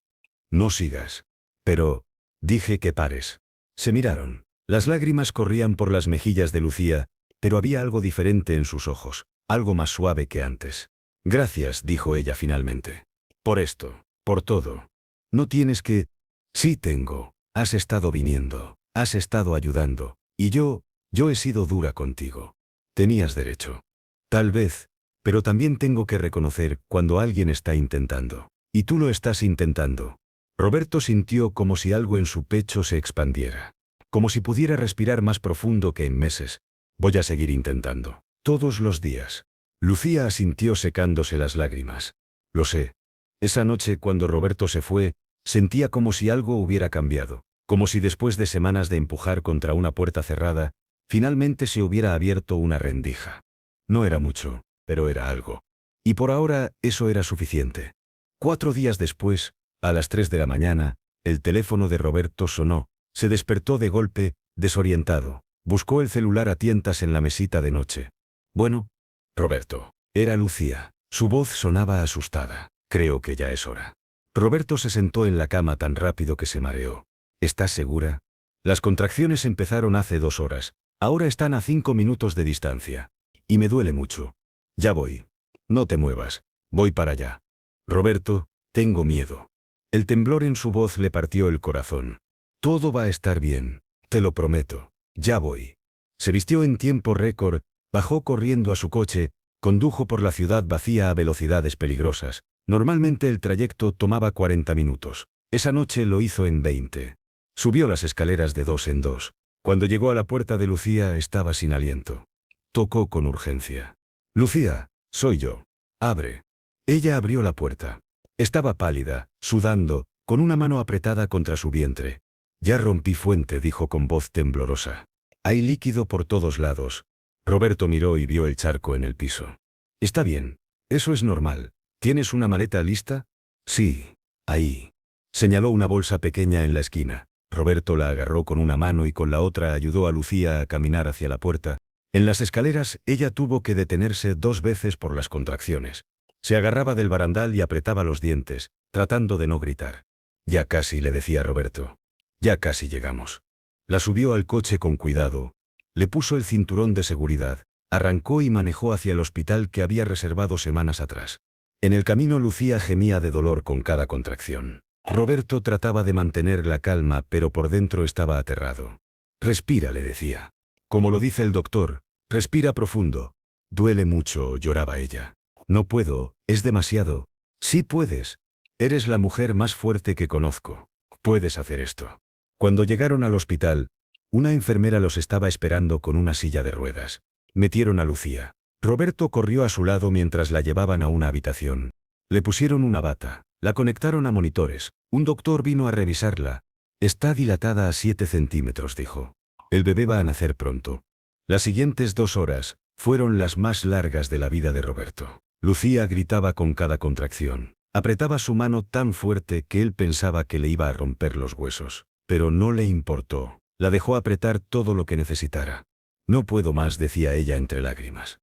No sigas. Pero, dije que pares. Se miraron. Las lágrimas corrían por las mejillas de Lucía, pero había algo diferente en sus ojos, algo más suave que antes. Gracias, dijo ella finalmente. Por esto, por todo. No tienes que... Sí tengo. Has estado viniendo, has estado ayudando, y yo he sido dura contigo. Tenías derecho. Tal vez, pero también tengo que reconocer cuando alguien está intentando. Y tú lo estás intentando. Roberto sintió como si algo en su pecho se expandiera. Como si pudiera respirar más profundo que en meses. Voy a seguir intentando. Todos los días. Lucía asintió secándose las lágrimas. Lo sé. Esa noche cuando Roberto se fue, sentía como si algo hubiera cambiado. Como si después de semanas de empujar contra una puerta cerrada, finalmente se hubiera abierto una rendija. No era mucho, pero era algo. Y por ahora eso era suficiente. 4 días después, a las 3 de la mañana, el teléfono de Roberto sonó. Se despertó de golpe, desorientado. Buscó el celular a tientas en la mesita de noche. Bueno, Roberto. Era Lucía. Su voz sonaba asustada. Creo que ya es hora. Roberto se sentó en la cama tan rápido que se mareó. ¿Estás segura? Las contracciones empezaron hace 2 horas. Ahora están a 5 minutos de distancia. Y me duele mucho. Ya voy. No te muevas. Voy para allá. Roberto, tengo miedo. El temblor en su voz le partió el corazón. Todo va a estar bien. Te lo prometo. Ya voy. Se vistió en tiempo récord, bajó corriendo a su coche, condujo por la ciudad vacía a velocidades peligrosas. Normalmente el trayecto tomaba 40 minutos. Esa noche lo hizo en 20. Subió las escaleras de 2 en 2. Cuando llegó a la puerta de Lucía estaba sin aliento. Tocó con urgencia. Lucía, soy yo. Abre. Ella abrió la puerta. Estaba pálida, sudando, con una mano apretada contra su vientre. Ya rompí fuente, dijo con voz temblorosa. Hay líquido por todos lados. Roberto miró y vio el charco en el piso. Está bien. Eso es normal. ¿Tienes una maleta lista? Sí. Ahí. Señaló una bolsa pequeña en la esquina. Roberto la agarró con una mano y con la otra ayudó a Lucía a caminar hacia la puerta. En las escaleras, ella tuvo que detenerse 2 veces por las contracciones. Se agarraba del barandal y apretaba los dientes, tratando de no gritar. Ya casi, le decía Roberto. Ya casi llegamos. La subió al coche con cuidado. Le puso el cinturón de seguridad. Arrancó y manejó hacia el hospital que había reservado semanas atrás. En el camino Lucía gemía de dolor con cada contracción. Roberto trataba de mantener la calma, pero por dentro estaba aterrado. Respira, le decía. Como lo dice el doctor, respira profundo. Duele mucho, lloraba ella. No puedo, es demasiado. Sí puedes. Eres la mujer más fuerte que conozco. Puedes hacer esto. Cuando llegaron al hospital, una enfermera los estaba esperando con una silla de ruedas. Metieron a Lucía. Roberto corrió a su lado mientras la llevaban a una habitación. Le pusieron una bata. La conectaron a monitores. Un doctor vino a revisarla. Está dilatada a 7 centímetros, dijo. El bebé va a nacer pronto. Las siguientes 2 horas fueron las más largas de la vida de Roberto. Lucía gritaba con cada contracción. Apretaba su mano tan fuerte que él pensaba que le iba a romper los huesos. Pero no le importó. La dejó apretar todo lo que necesitara. No puedo más, decía ella entre lágrimas.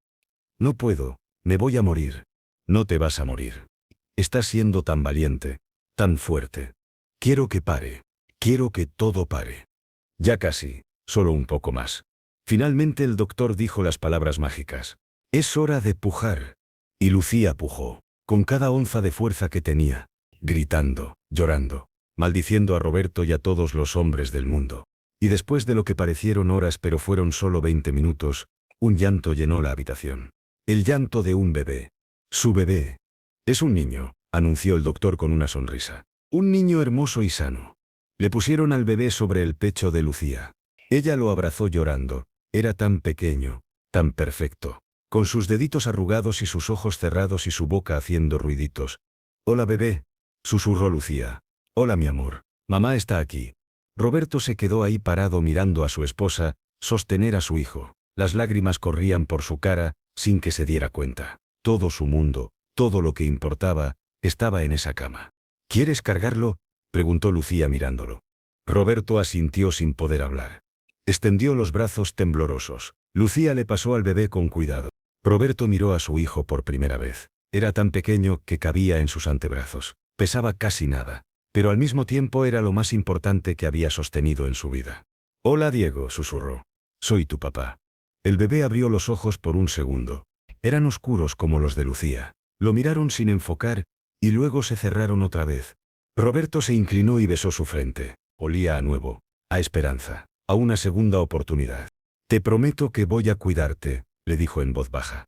No puedo, me voy a morir. No te vas a morir. Estás siendo tan valiente, tan fuerte. Quiero que pare. Quiero que todo pare. Ya casi, solo un poco más. Finalmente el doctor dijo las palabras mágicas. Es hora de pujar. Y Lucía pujó, con cada onza de fuerza que tenía, gritando, llorando, maldiciendo a Roberto y a todos los hombres del mundo. Y después de lo que parecieron horas pero fueron solo 20 minutos, un llanto llenó la habitación. El llanto de un bebé. Su bebé. Es un niño, anunció el doctor con una sonrisa. Un niño hermoso y sano. Le pusieron al bebé sobre el pecho de Lucía. Ella lo abrazó llorando. Era tan pequeño, tan perfecto, con sus deditos arrugados y sus ojos cerrados y su boca haciendo ruiditos. Hola bebé, susurró Lucía. Hola mi amor, mamá está aquí. Roberto se quedó ahí parado mirando a su esposa, sostener a su hijo. Las lágrimas corrían por su cara, sin que se diera cuenta. Todo su mundo, todo lo que importaba, estaba en esa cama. ¿Quieres cargarlo?, preguntó Lucía mirándolo. Roberto asintió sin poder hablar. Extendió los brazos temblorosos. Lucía le pasó al bebé con cuidado. Roberto miró a su hijo por primera vez. Era tan pequeño que cabía en sus antebrazos. Pesaba casi nada, pero al mismo tiempo era lo más importante que había sostenido en su vida. Hola Diego, susurró. Soy tu papá. El bebé abrió los ojos por un segundo. Eran oscuros como los de Lucía. Lo miraron sin enfocar, y luego se cerraron otra vez. Roberto se inclinó y besó su frente. Olía a nuevo, a esperanza, a una segunda oportunidad. Te prometo que voy a cuidarte, le dijo en voz baja.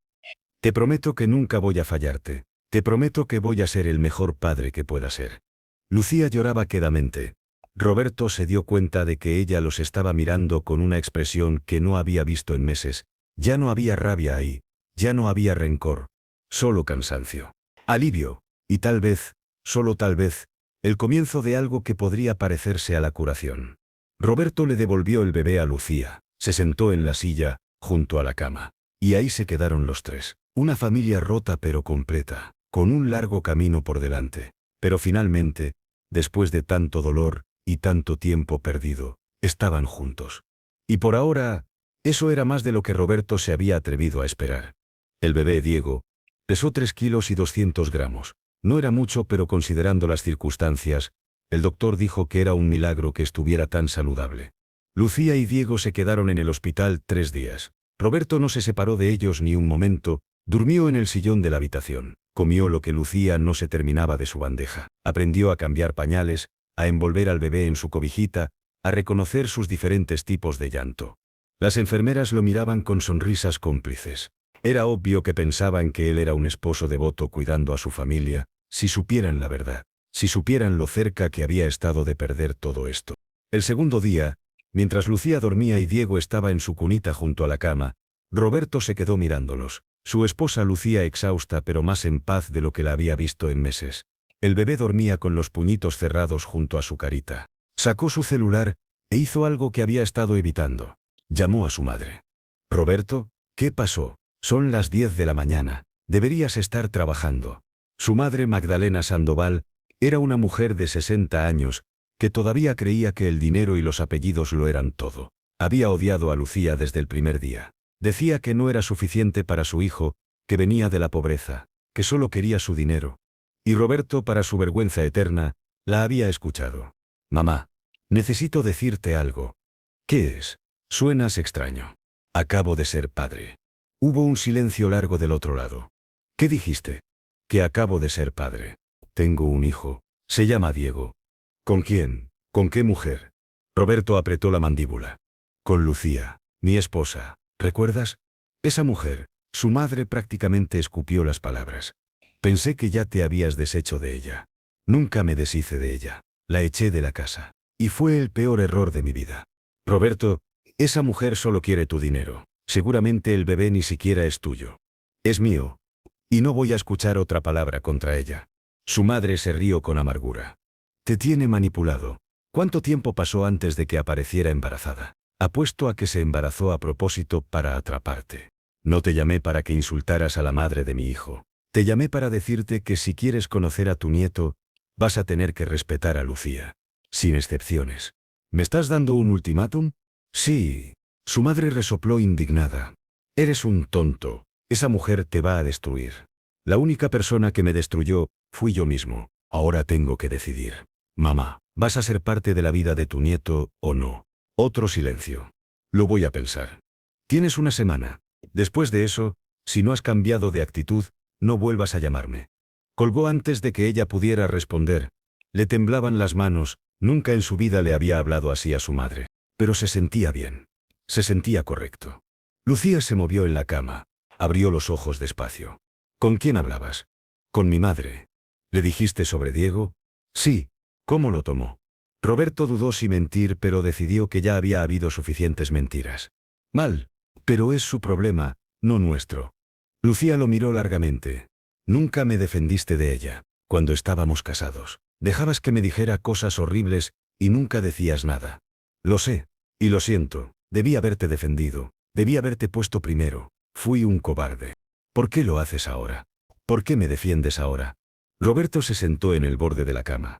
Te prometo que nunca voy a fallarte. Te prometo que voy a ser el mejor padre que pueda ser. Lucía lloraba quedamente. Roberto se dio cuenta de que ella los estaba mirando con una expresión que no había visto en meses. Ya no había rabia ahí, ya no había rencor, solo cansancio, alivio, y tal vez, solo tal vez, el comienzo de algo que podría parecerse a la curación. Roberto le devolvió el bebé a Lucía, se sentó en la silla, junto a la cama, y ahí se quedaron los tres, una familia rota pero completa, con un largo camino por delante, pero finalmente, después de tanto dolor y tanto tiempo perdido, estaban juntos. Y por ahora, eso era más de lo que Roberto se había atrevido a esperar. El bebé Diego pesó 3 kilos y 200 gramos. No era mucho, pero considerando las circunstancias, el doctor dijo que era un milagro que estuviera tan saludable. Lucía y Diego se quedaron en el hospital 3 días. Roberto no se separó de ellos ni un momento, Durmió en el sillón de la habitación. Comió lo que Lucía no se terminaba de su bandeja. Aprendió a cambiar pañales, a envolver al bebé en su cobijita, a reconocer sus diferentes tipos de llanto. Las enfermeras lo miraban con sonrisas cómplices. Era obvio que pensaban que él era un esposo devoto cuidando a su familia, si supieran la verdad, si supieran lo cerca que había estado de perder todo esto. El segundo día, mientras Lucía dormía y Diego estaba en su cunita junto a la cama, Roberto se quedó mirándolos. Su esposa lucía exhausta pero más en paz de lo que la había visto en meses. El bebé dormía con los puñitos cerrados junto a su carita. Sacó su celular e hizo algo que había estado evitando. Llamó a su madre. «Roberto, ¿qué pasó? Son las 10 de la mañana. Deberías estar trabajando». Su madre, Magdalena Sandoval, era una mujer de 60 años, que todavía creía que el dinero y los apellidos lo eran todo. Había odiado a Lucía desde el primer día. Decía que no era suficiente para su hijo, que venía de la pobreza, que solo quería su dinero. Y Roberto, para su vergüenza eterna, la había escuchado. «Mamá, necesito decirte algo». «¿Qué es?» «Suenas extraño. Acabo de ser padre». Hubo un silencio largo del otro lado. «¿Qué dijiste?» «Que acabo de ser padre. Tengo un hijo. Se llama Diego». «¿Con quién? ¿Con qué mujer?» Roberto apretó la mandíbula. «Con Lucía, mi esposa. ¿Recuerdas? Esa mujer». Su madre prácticamente escupió las palabras. «Pensé que ya te habías deshecho de ella». «Nunca me deshice de ella. La eché de la casa. Y fue el peor error de mi vida». «Roberto, esa mujer solo quiere tu dinero. Seguramente el bebé ni siquiera es tuyo. Es mío. Y no voy a escuchar otra palabra contra ella». Su madre se rió con amargura. «Te tiene manipulado. ¿Cuánto tiempo pasó antes de que apareciera embarazada? Apuesto a que se embarazó a propósito para atraparte. No te llamé para que insultaras a la madre de mi hijo. Te llamé para decirte que si quieres conocer a tu nieto, vas a tener que respetar a Lucía. Sin excepciones». «¿Me estás dando un ultimátum?» «Sí». Su madre resopló indignada. «Eres un tonto. Esa mujer te va a destruir. La única persona que me destruyó fui yo mismo. Ahora tengo que decidir. Mamá, ¿vas a ser parte de la vida de tu nieto o no?» Otro silencio. «Lo voy a pensar. Tienes una semana. Después de eso, si no has cambiado de actitud, no vuelvas a llamarme». Colgó antes de que ella pudiera responder. Le temblaban las manos, nunca en su vida le había hablado así a su madre. Pero se sentía bien. Se sentía correcto. Lucía se movió en la cama. Abrió los ojos despacio. «¿Con quién hablabas?» «Con mi madre». «¿Le dijiste sobre Diego?» «Sí». «¿Cómo lo tomó?» Roberto dudó si mentir, pero decidió que ya había habido suficientes mentiras. «Mal. Pero es su problema, no nuestro». Lucía lo miró largamente. «Nunca me defendiste de ella. Cuando estábamos casados, dejabas que me dijera cosas horribles y nunca decías nada». «Lo sé. Y lo siento. Debí haberte defendido. Debí haberte puesto primero. Fui un cobarde. ¿Por qué lo haces ahora? ¿Por qué me defiendes ahora?» Roberto se sentó en el borde de la cama.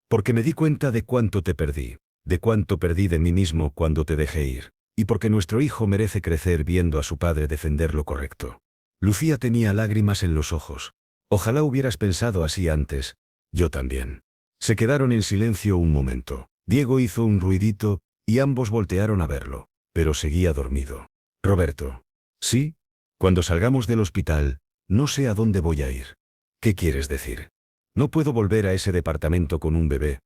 «Porque me di cuenta de cuánto te perdí, de cuánto perdí de mí mismo cuando te dejé ir, y porque nuestro hijo merece crecer viendo a su padre defender lo correcto». Lucía tenía lágrimas en los ojos. «Ojalá hubieras pensado así antes». «Yo también». Se quedaron en silencio un momento. Diego hizo un ruidito, y ambos voltearon a verlo, pero seguía dormido. «Roberto». «Sí. Cuando salgamos del hospital, no sé a dónde voy a ir». «¿Qué quieres decir?» «No puedo volver a ese departamento con un bebé.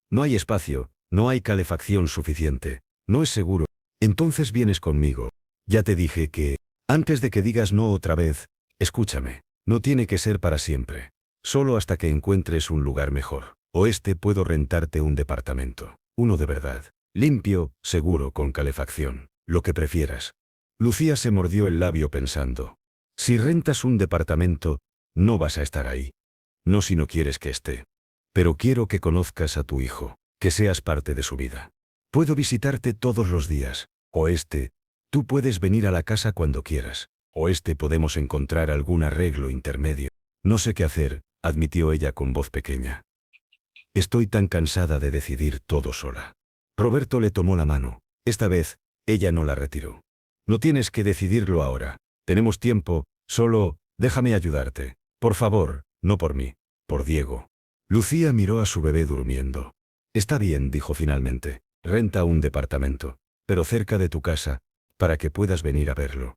No hay espacio, no hay calefacción suficiente, no es seguro». «Entonces vienes conmigo». «Ya te dije que, antes de que digas no otra vez, escúchame, no tiene que ser para siempre. Solo hasta que encuentres un lugar mejor. Puedo rentarte un departamento. Uno de verdad. Limpio, seguro, con calefacción. Lo que prefieras». Lucía se mordió el labio pensando. «Si rentas un departamento, no vas a estar ahí. No si no quieres que esté. Pero quiero que conozcas a tu hijo, que seas parte de su vida. Puedo visitarte todos los días. Tú puedes venir a la casa cuando quieras. Podemos encontrar algún arreglo intermedio». «No sé qué hacer», admitió ella con voz pequeña. «Estoy tan cansada de decidir todo sola». Roberto le tomó la mano. Esta vez, ella no la retiró. «No tienes que decidirlo ahora. Tenemos tiempo, solo, déjame ayudarte. Por favor, no por mí, por Diego». Lucía miró a su bebé durmiendo. «Está bien», dijo finalmente. «Renta un departamento, pero cerca de tu casa, para que puedas venir a verlo».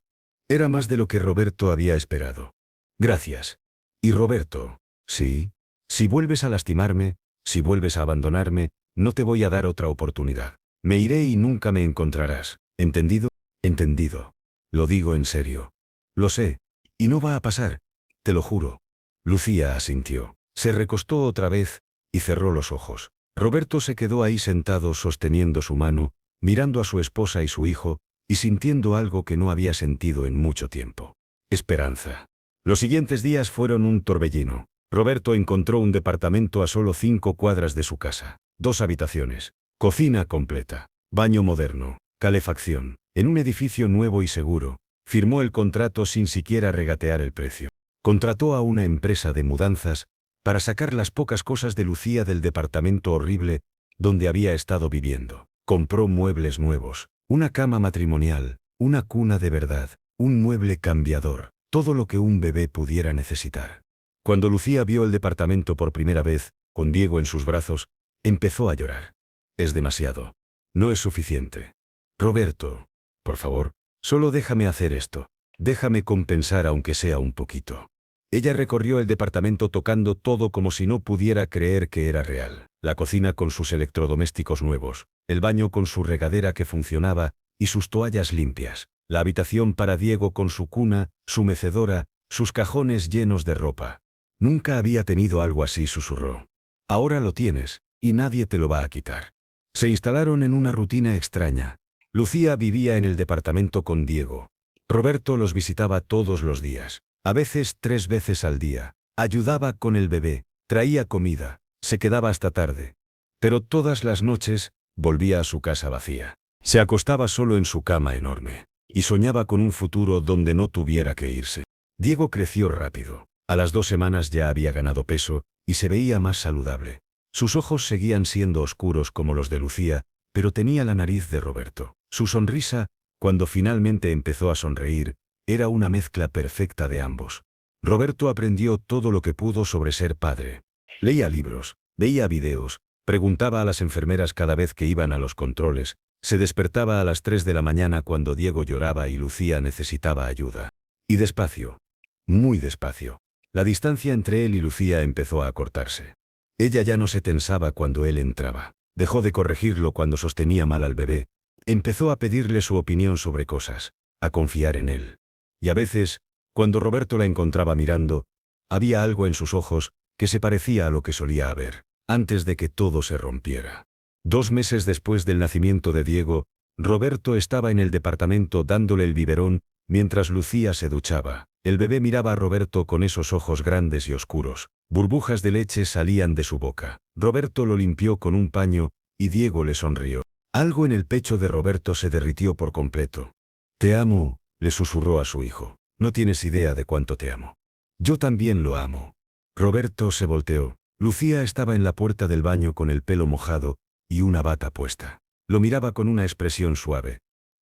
Era más de lo que Roberto había esperado. Gracias. Y Roberto, sí. Si vuelves a lastimarme, si vuelves a abandonarme, no te voy a dar otra oportunidad. Me iré y nunca me encontrarás. ¿Entendido? Entendido. Lo digo en serio. Lo sé. Y no va a pasar. Te lo juro. Lucía asintió. Se recostó otra vez y cerró los ojos. Roberto se quedó ahí sentado sosteniendo su mano, mirando a su esposa y su hijo, y sintiendo algo que no había sentido en mucho tiempo. Esperanza. Los siguientes días fueron un torbellino. Roberto encontró un departamento a solo 5 cuadras de su casa. 2 habitaciones, cocina completa, baño moderno, calefacción, en un edificio nuevo y seguro. Firmó el contrato sin siquiera regatear el precio. Contrató a una empresa de mudanzas para sacar las pocas cosas de Lucía del departamento horrible donde había estado viviendo. Compró muebles nuevos, una cama matrimonial, una cuna de verdad, un mueble cambiador, todo lo que un bebé pudiera necesitar. Cuando Lucía vio el departamento por primera vez, con Diego en sus brazos, empezó a llorar. Es demasiado. No es suficiente. Roberto, por favor, solo déjame hacer esto. Déjame compensar aunque sea un poquito. Ella recorrió el departamento tocando todo como si no pudiera creer que era real. La cocina con sus electrodomésticos nuevos, el baño con su regadera que funcionaba y sus toallas limpias, la habitación para Diego con su cuna, su mecedora, sus cajones llenos de ropa. Nunca había tenido algo así, susurró. Ahora lo tienes, y nadie te lo va a quitar. Se instalaron en una rutina extraña. Lucía vivía en el departamento con Diego. Roberto los visitaba todos los días, a veces 3 veces al día. Ayudaba con el bebé, traía comida, se quedaba hasta tarde. Pero todas las noches, volvía a su casa vacía. Se acostaba solo en su cama enorme, y soñaba con un futuro donde no tuviera que irse. Diego creció rápido. A las 2 semanas ya había ganado peso, y se veía más saludable. Sus ojos seguían siendo oscuros como los de Lucía, pero tenía la nariz de Roberto. Su sonrisa, cuando finalmente empezó a sonreír, era una mezcla perfecta de ambos. Roberto aprendió todo lo que pudo sobre ser padre. Leía libros, veía videos, preguntaba a las enfermeras cada vez que iban a los controles, se despertaba a las 3 de la mañana cuando Diego lloraba y Lucía necesitaba ayuda. Y despacio, muy despacio, la distancia entre él y Lucía empezó a acortarse. Ella ya no se tensaba cuando él entraba. Dejó de corregirlo cuando sostenía mal al bebé. Empezó a pedirle su opinión sobre cosas, a confiar en él. Y a veces, cuando Roberto la encontraba mirando, había algo en sus ojos que se parecía a lo que solía haber, antes de que todo se rompiera. 2 meses después del nacimiento de Diego, Roberto estaba en el departamento dándole el biberón, mientras Lucía se duchaba. El bebé miraba a Roberto con esos ojos grandes y oscuros. Burbujas de leche salían de su boca. Roberto lo limpió con un paño, y Diego le sonrió. Algo en el pecho de Roberto se derritió por completo. «Te amo», le susurró a su hijo. «No tienes idea de cuánto te amo». «Yo también lo amo». Roberto se volteó. Lucía estaba en la puerta del baño con el pelo mojado y una bata puesta. Lo miraba con una expresión suave.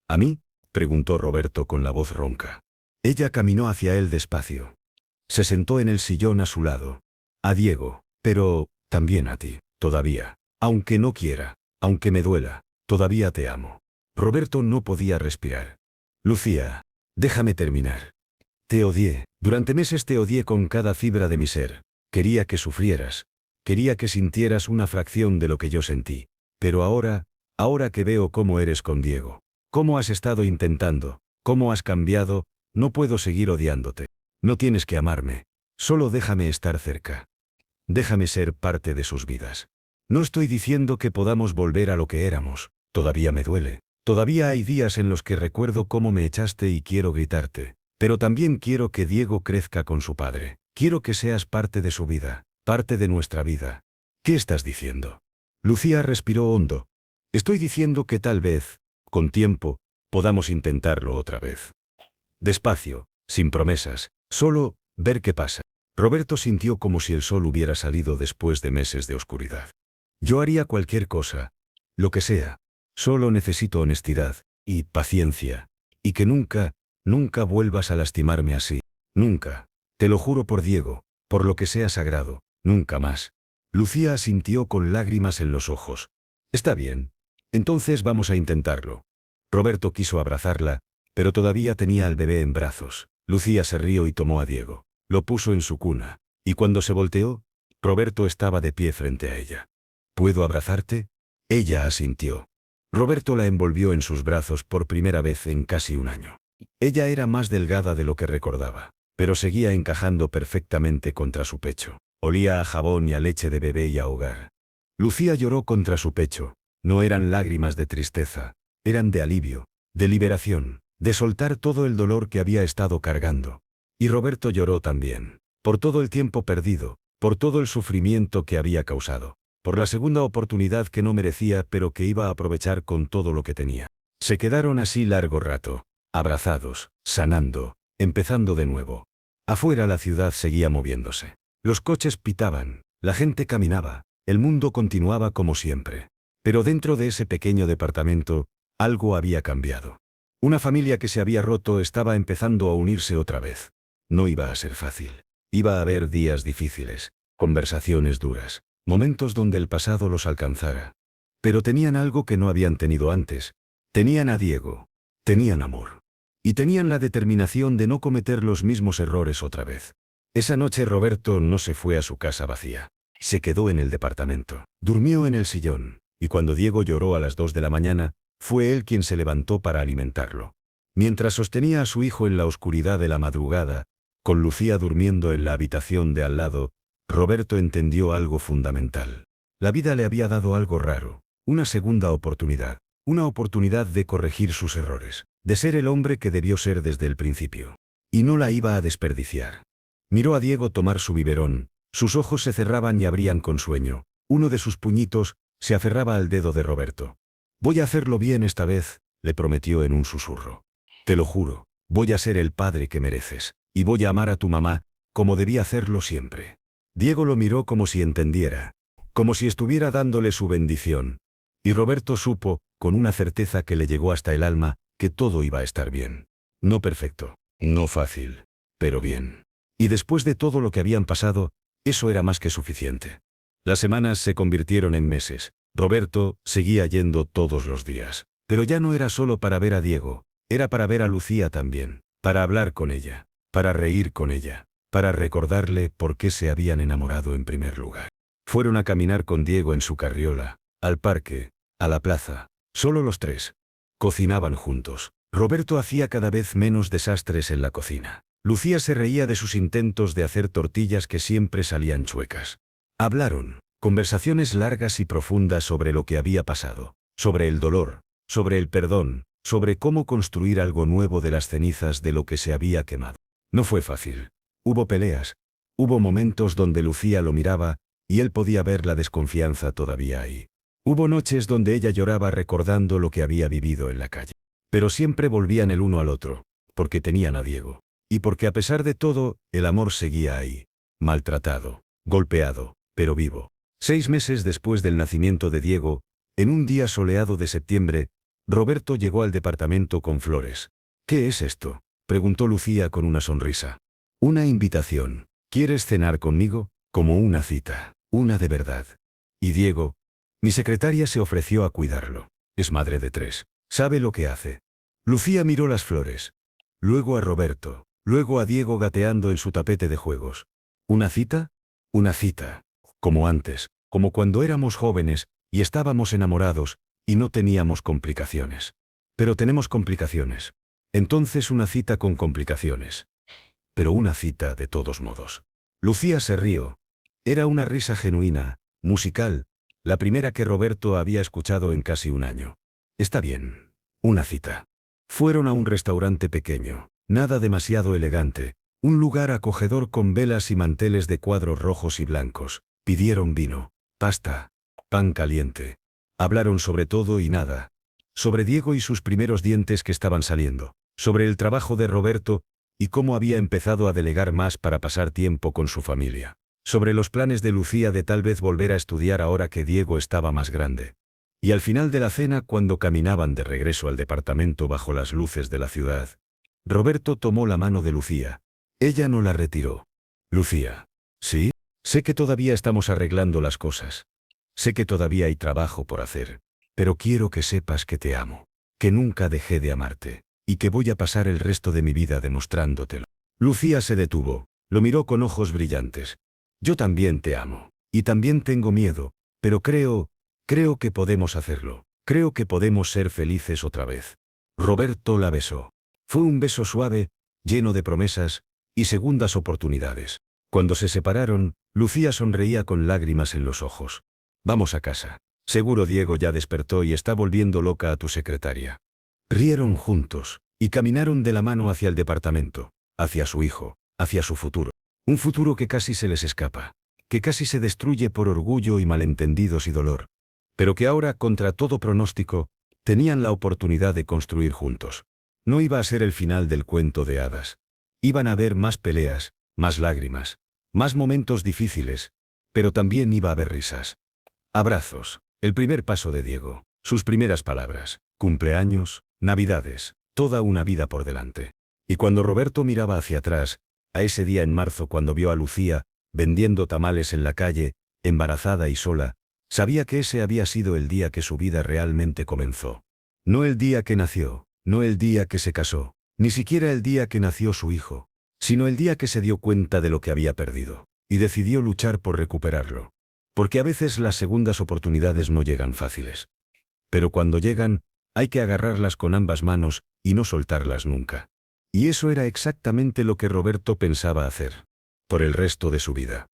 «¿A mí?», preguntó Roberto con la voz ronca. Ella caminó hacia él despacio. Se sentó en el sillón a su lado. «A Diego, pero también a ti, todavía. Aunque no quiera, aunque me duela, todavía te amo». Roberto no podía respirar. «Lucía, déjame terminar. Te odié. Durante meses te odié con cada fibra de mi ser. Quería que sufrieras. Quería que sintieras una fracción de lo que yo sentí. Pero ahora que veo cómo eres con Diego, cómo has estado intentando, cómo has cambiado, no puedo seguir odiándote. No tienes que amarme. Solo déjame estar cerca. Déjame ser parte de sus vidas. No estoy diciendo que podamos volver a lo que éramos. Todavía me duele. Todavía hay días en los que recuerdo cómo me echaste y quiero gritarte. Pero también quiero que Diego crezca con su padre. Quiero que seas parte de su vida, parte de nuestra vida». «¿Qué estás diciendo?». Lucía respiró hondo. «Estoy diciendo que tal vez, con tiempo, podamos intentarlo otra vez. Despacio, sin promesas, solo ver qué pasa». Roberto sintió como si el sol hubiera salido después de meses de oscuridad. «Yo haría cualquier cosa, lo que sea. Solo necesito honestidad y paciencia. Y que nunca vuelvas a lastimarme así. Nunca. Te lo juro por Diego, por lo que sea sagrado, nunca más». Lucía asintió con lágrimas en los ojos. «Está bien. Entonces vamos a intentarlo». Roberto quiso abrazarla, pero todavía tenía al bebé en brazos. Lucía se rió y tomó a Diego. Lo puso en su cuna, y cuando se volteó, Roberto estaba de pie frente a ella. ¿Puedo abrazarte? Ella asintió. Roberto la envolvió en sus brazos por primera vez en casi un año. Ella era más delgada de lo que recordaba, pero seguía encajando perfectamente contra su pecho. Olía a jabón y a leche de bebé y a hogar. Lucía lloró contra su pecho. No eran lágrimas de tristeza, eran de alivio, de liberación, de soltar todo el dolor que había estado cargando. Y Roberto lloró también, por todo el tiempo perdido, por todo el sufrimiento que había causado, por la segunda oportunidad que no merecía pero que iba a aprovechar con todo lo que tenía. Se quedaron así largo rato, abrazados, sanando, empezando de nuevo. Afuera la ciudad seguía moviéndose. Los coches pitaban, la gente caminaba, el mundo continuaba como siempre. Pero dentro de ese pequeño departamento, algo había cambiado. Una familia que se había roto estaba empezando a unirse otra vez. No iba a ser fácil. Iba a haber días difíciles, conversaciones duras, momentos donde el pasado los alcanzara. Pero tenían algo que no habían tenido antes. Tenían a Diego. Tenían amor. Y tenían la determinación de no cometer los mismos errores otra vez. Esa noche Roberto no se fue a su casa vacía. Se quedó en el departamento. Durmió en el sillón. Y cuando Diego lloró a las 2 de la mañana, fue él quien se levantó para alimentarlo. Mientras sostenía a su hijo en la oscuridad de la madrugada, con Lucía durmiendo en la habitación de al lado, Roberto entendió algo fundamental. La vida le había dado algo raro, una segunda oportunidad, una oportunidad de corregir sus errores, de ser el hombre que debió ser desde el principio. Y no la iba a desperdiciar. Miró a Diego tomar su biberón, sus ojos se cerraban y abrían con sueño, uno de sus puñitos se aferraba al dedo de Roberto. Voy a hacerlo bien esta vez, le prometió en un susurro. Te lo juro, voy a ser el padre que mereces, y voy a amar a tu mamá, como debía hacerlo siempre. Diego lo miró como si entendiera, como si estuviera dándole su bendición. Y Roberto supo, con una certeza que le llegó hasta el alma, que todo iba a estar bien. No perfecto, no fácil, pero bien. Y después de todo lo que habían pasado, eso era más que suficiente. Las semanas se convirtieron en meses. Roberto seguía yendo todos los días. Pero ya no era solo para ver a Diego, era para ver a Lucía también, para hablar con ella, para reír con ella, para recordarle por qué se habían enamorado en primer lugar. Fueron a caminar con Diego en su carriola, al parque, a la plaza, solo los tres. Cocinaban juntos. Roberto hacía cada vez menos desastres en la cocina. Lucía se reía de sus intentos de hacer tortillas que siempre salían chuecas. Hablaron, conversaciones largas y profundas sobre lo que había pasado, sobre el dolor, sobre el perdón, sobre cómo construir algo nuevo de las cenizas de lo que se había quemado. No fue fácil. Hubo peleas, hubo momentos donde Lucía lo miraba, y él podía ver la desconfianza todavía ahí. Hubo noches donde ella lloraba recordando lo que había vivido en la calle. Pero siempre volvían el uno al otro, porque tenían a Diego. Y porque a pesar de todo, el amor seguía ahí, maltratado, golpeado, pero vivo. 6 meses después del nacimiento de Diego, en un día soleado de septiembre, Roberto llegó al departamento con flores. ¿Qué es esto?, preguntó Lucía con una sonrisa. Una invitación. ¿Quieres cenar conmigo? Como una cita, una de verdad. Y Diego, mi secretaria se ofreció a cuidarlo. Es madre de 3. Sabe lo que hace. Lucía miró las flores. Luego a Roberto. Luego a Diego gateando en su tapete de juegos. ¿Una cita? Una cita. Como antes, como cuando éramos jóvenes, y estábamos enamorados, y no teníamos complicaciones. Pero tenemos complicaciones. Entonces una cita con complicaciones. Pero una cita de todos modos. Lucía se rió. Era una risa genuina, musical, la primera que Roberto había escuchado en casi un año. Está bien. Una cita. Fueron a un restaurante pequeño, nada demasiado elegante, un lugar acogedor con velas y manteles de cuadros rojos y blancos. Pidieron vino, pasta, pan caliente. Hablaron sobre todo y nada. Sobre Diego y sus primeros dientes que estaban saliendo. Sobre el trabajo de Roberto, y cómo había empezado a delegar más para pasar tiempo con su familia. Sobre los planes de Lucía de tal vez volver a estudiar ahora que Diego estaba más grande. Y al final de la cena, cuando caminaban de regreso al departamento bajo las luces de la ciudad, Roberto tomó la mano de Lucía. Ella no la retiró. Lucía. ¿Sí? Sé que todavía estamos arreglando las cosas. Sé que todavía hay trabajo por hacer. Pero quiero que sepas que te amo. Que nunca dejé de amarte. y que voy a pasar el resto de mi vida demostrándotelo. Lucía se detuvo, lo miró con ojos brillantes. Yo también te amo. Y también tengo miedo, pero creo que podemos hacerlo. Creo que podemos ser felices otra vez. Roberto la besó. Fue un beso suave, lleno de promesas y segundas oportunidades. Cuando se separaron, Lucía sonreía con lágrimas en los ojos. Vamos a casa. Seguro Diego ya despertó y está volviendo loca a tu secretaria. Rieron juntos, y caminaron de la mano hacia el departamento, hacia su hijo, hacia su futuro. Un futuro que casi se les escapa, que casi se destruye por orgullo y malentendidos y dolor. Pero que ahora, contra todo pronóstico, tenían la oportunidad de construir juntos. No iba a ser el final del cuento de hadas. Iban a haber más peleas, más lágrimas, más momentos difíciles, pero también iba a haber risas. Abrazos, el primer paso de Diego, sus primeras palabras, cumpleaños, navidades, toda una vida por delante. Y cuando Roberto miraba hacia atrás, a ese día en marzo cuando vio a Lucía, vendiendo tamales en la calle, embarazada y sola, sabía que ese había sido el día que su vida realmente comenzó. No el día que nació, no el día que se casó, ni siquiera el día que nació su hijo, sino el día que se dio cuenta de lo que había perdido, y decidió luchar por recuperarlo. Porque a veces las segundas oportunidades no llegan fáciles. Pero cuando llegan, hay que agarrarlas con ambas manos y no soltarlas nunca. Y eso era exactamente lo que Roberto pensaba hacer. Por el resto de su vida.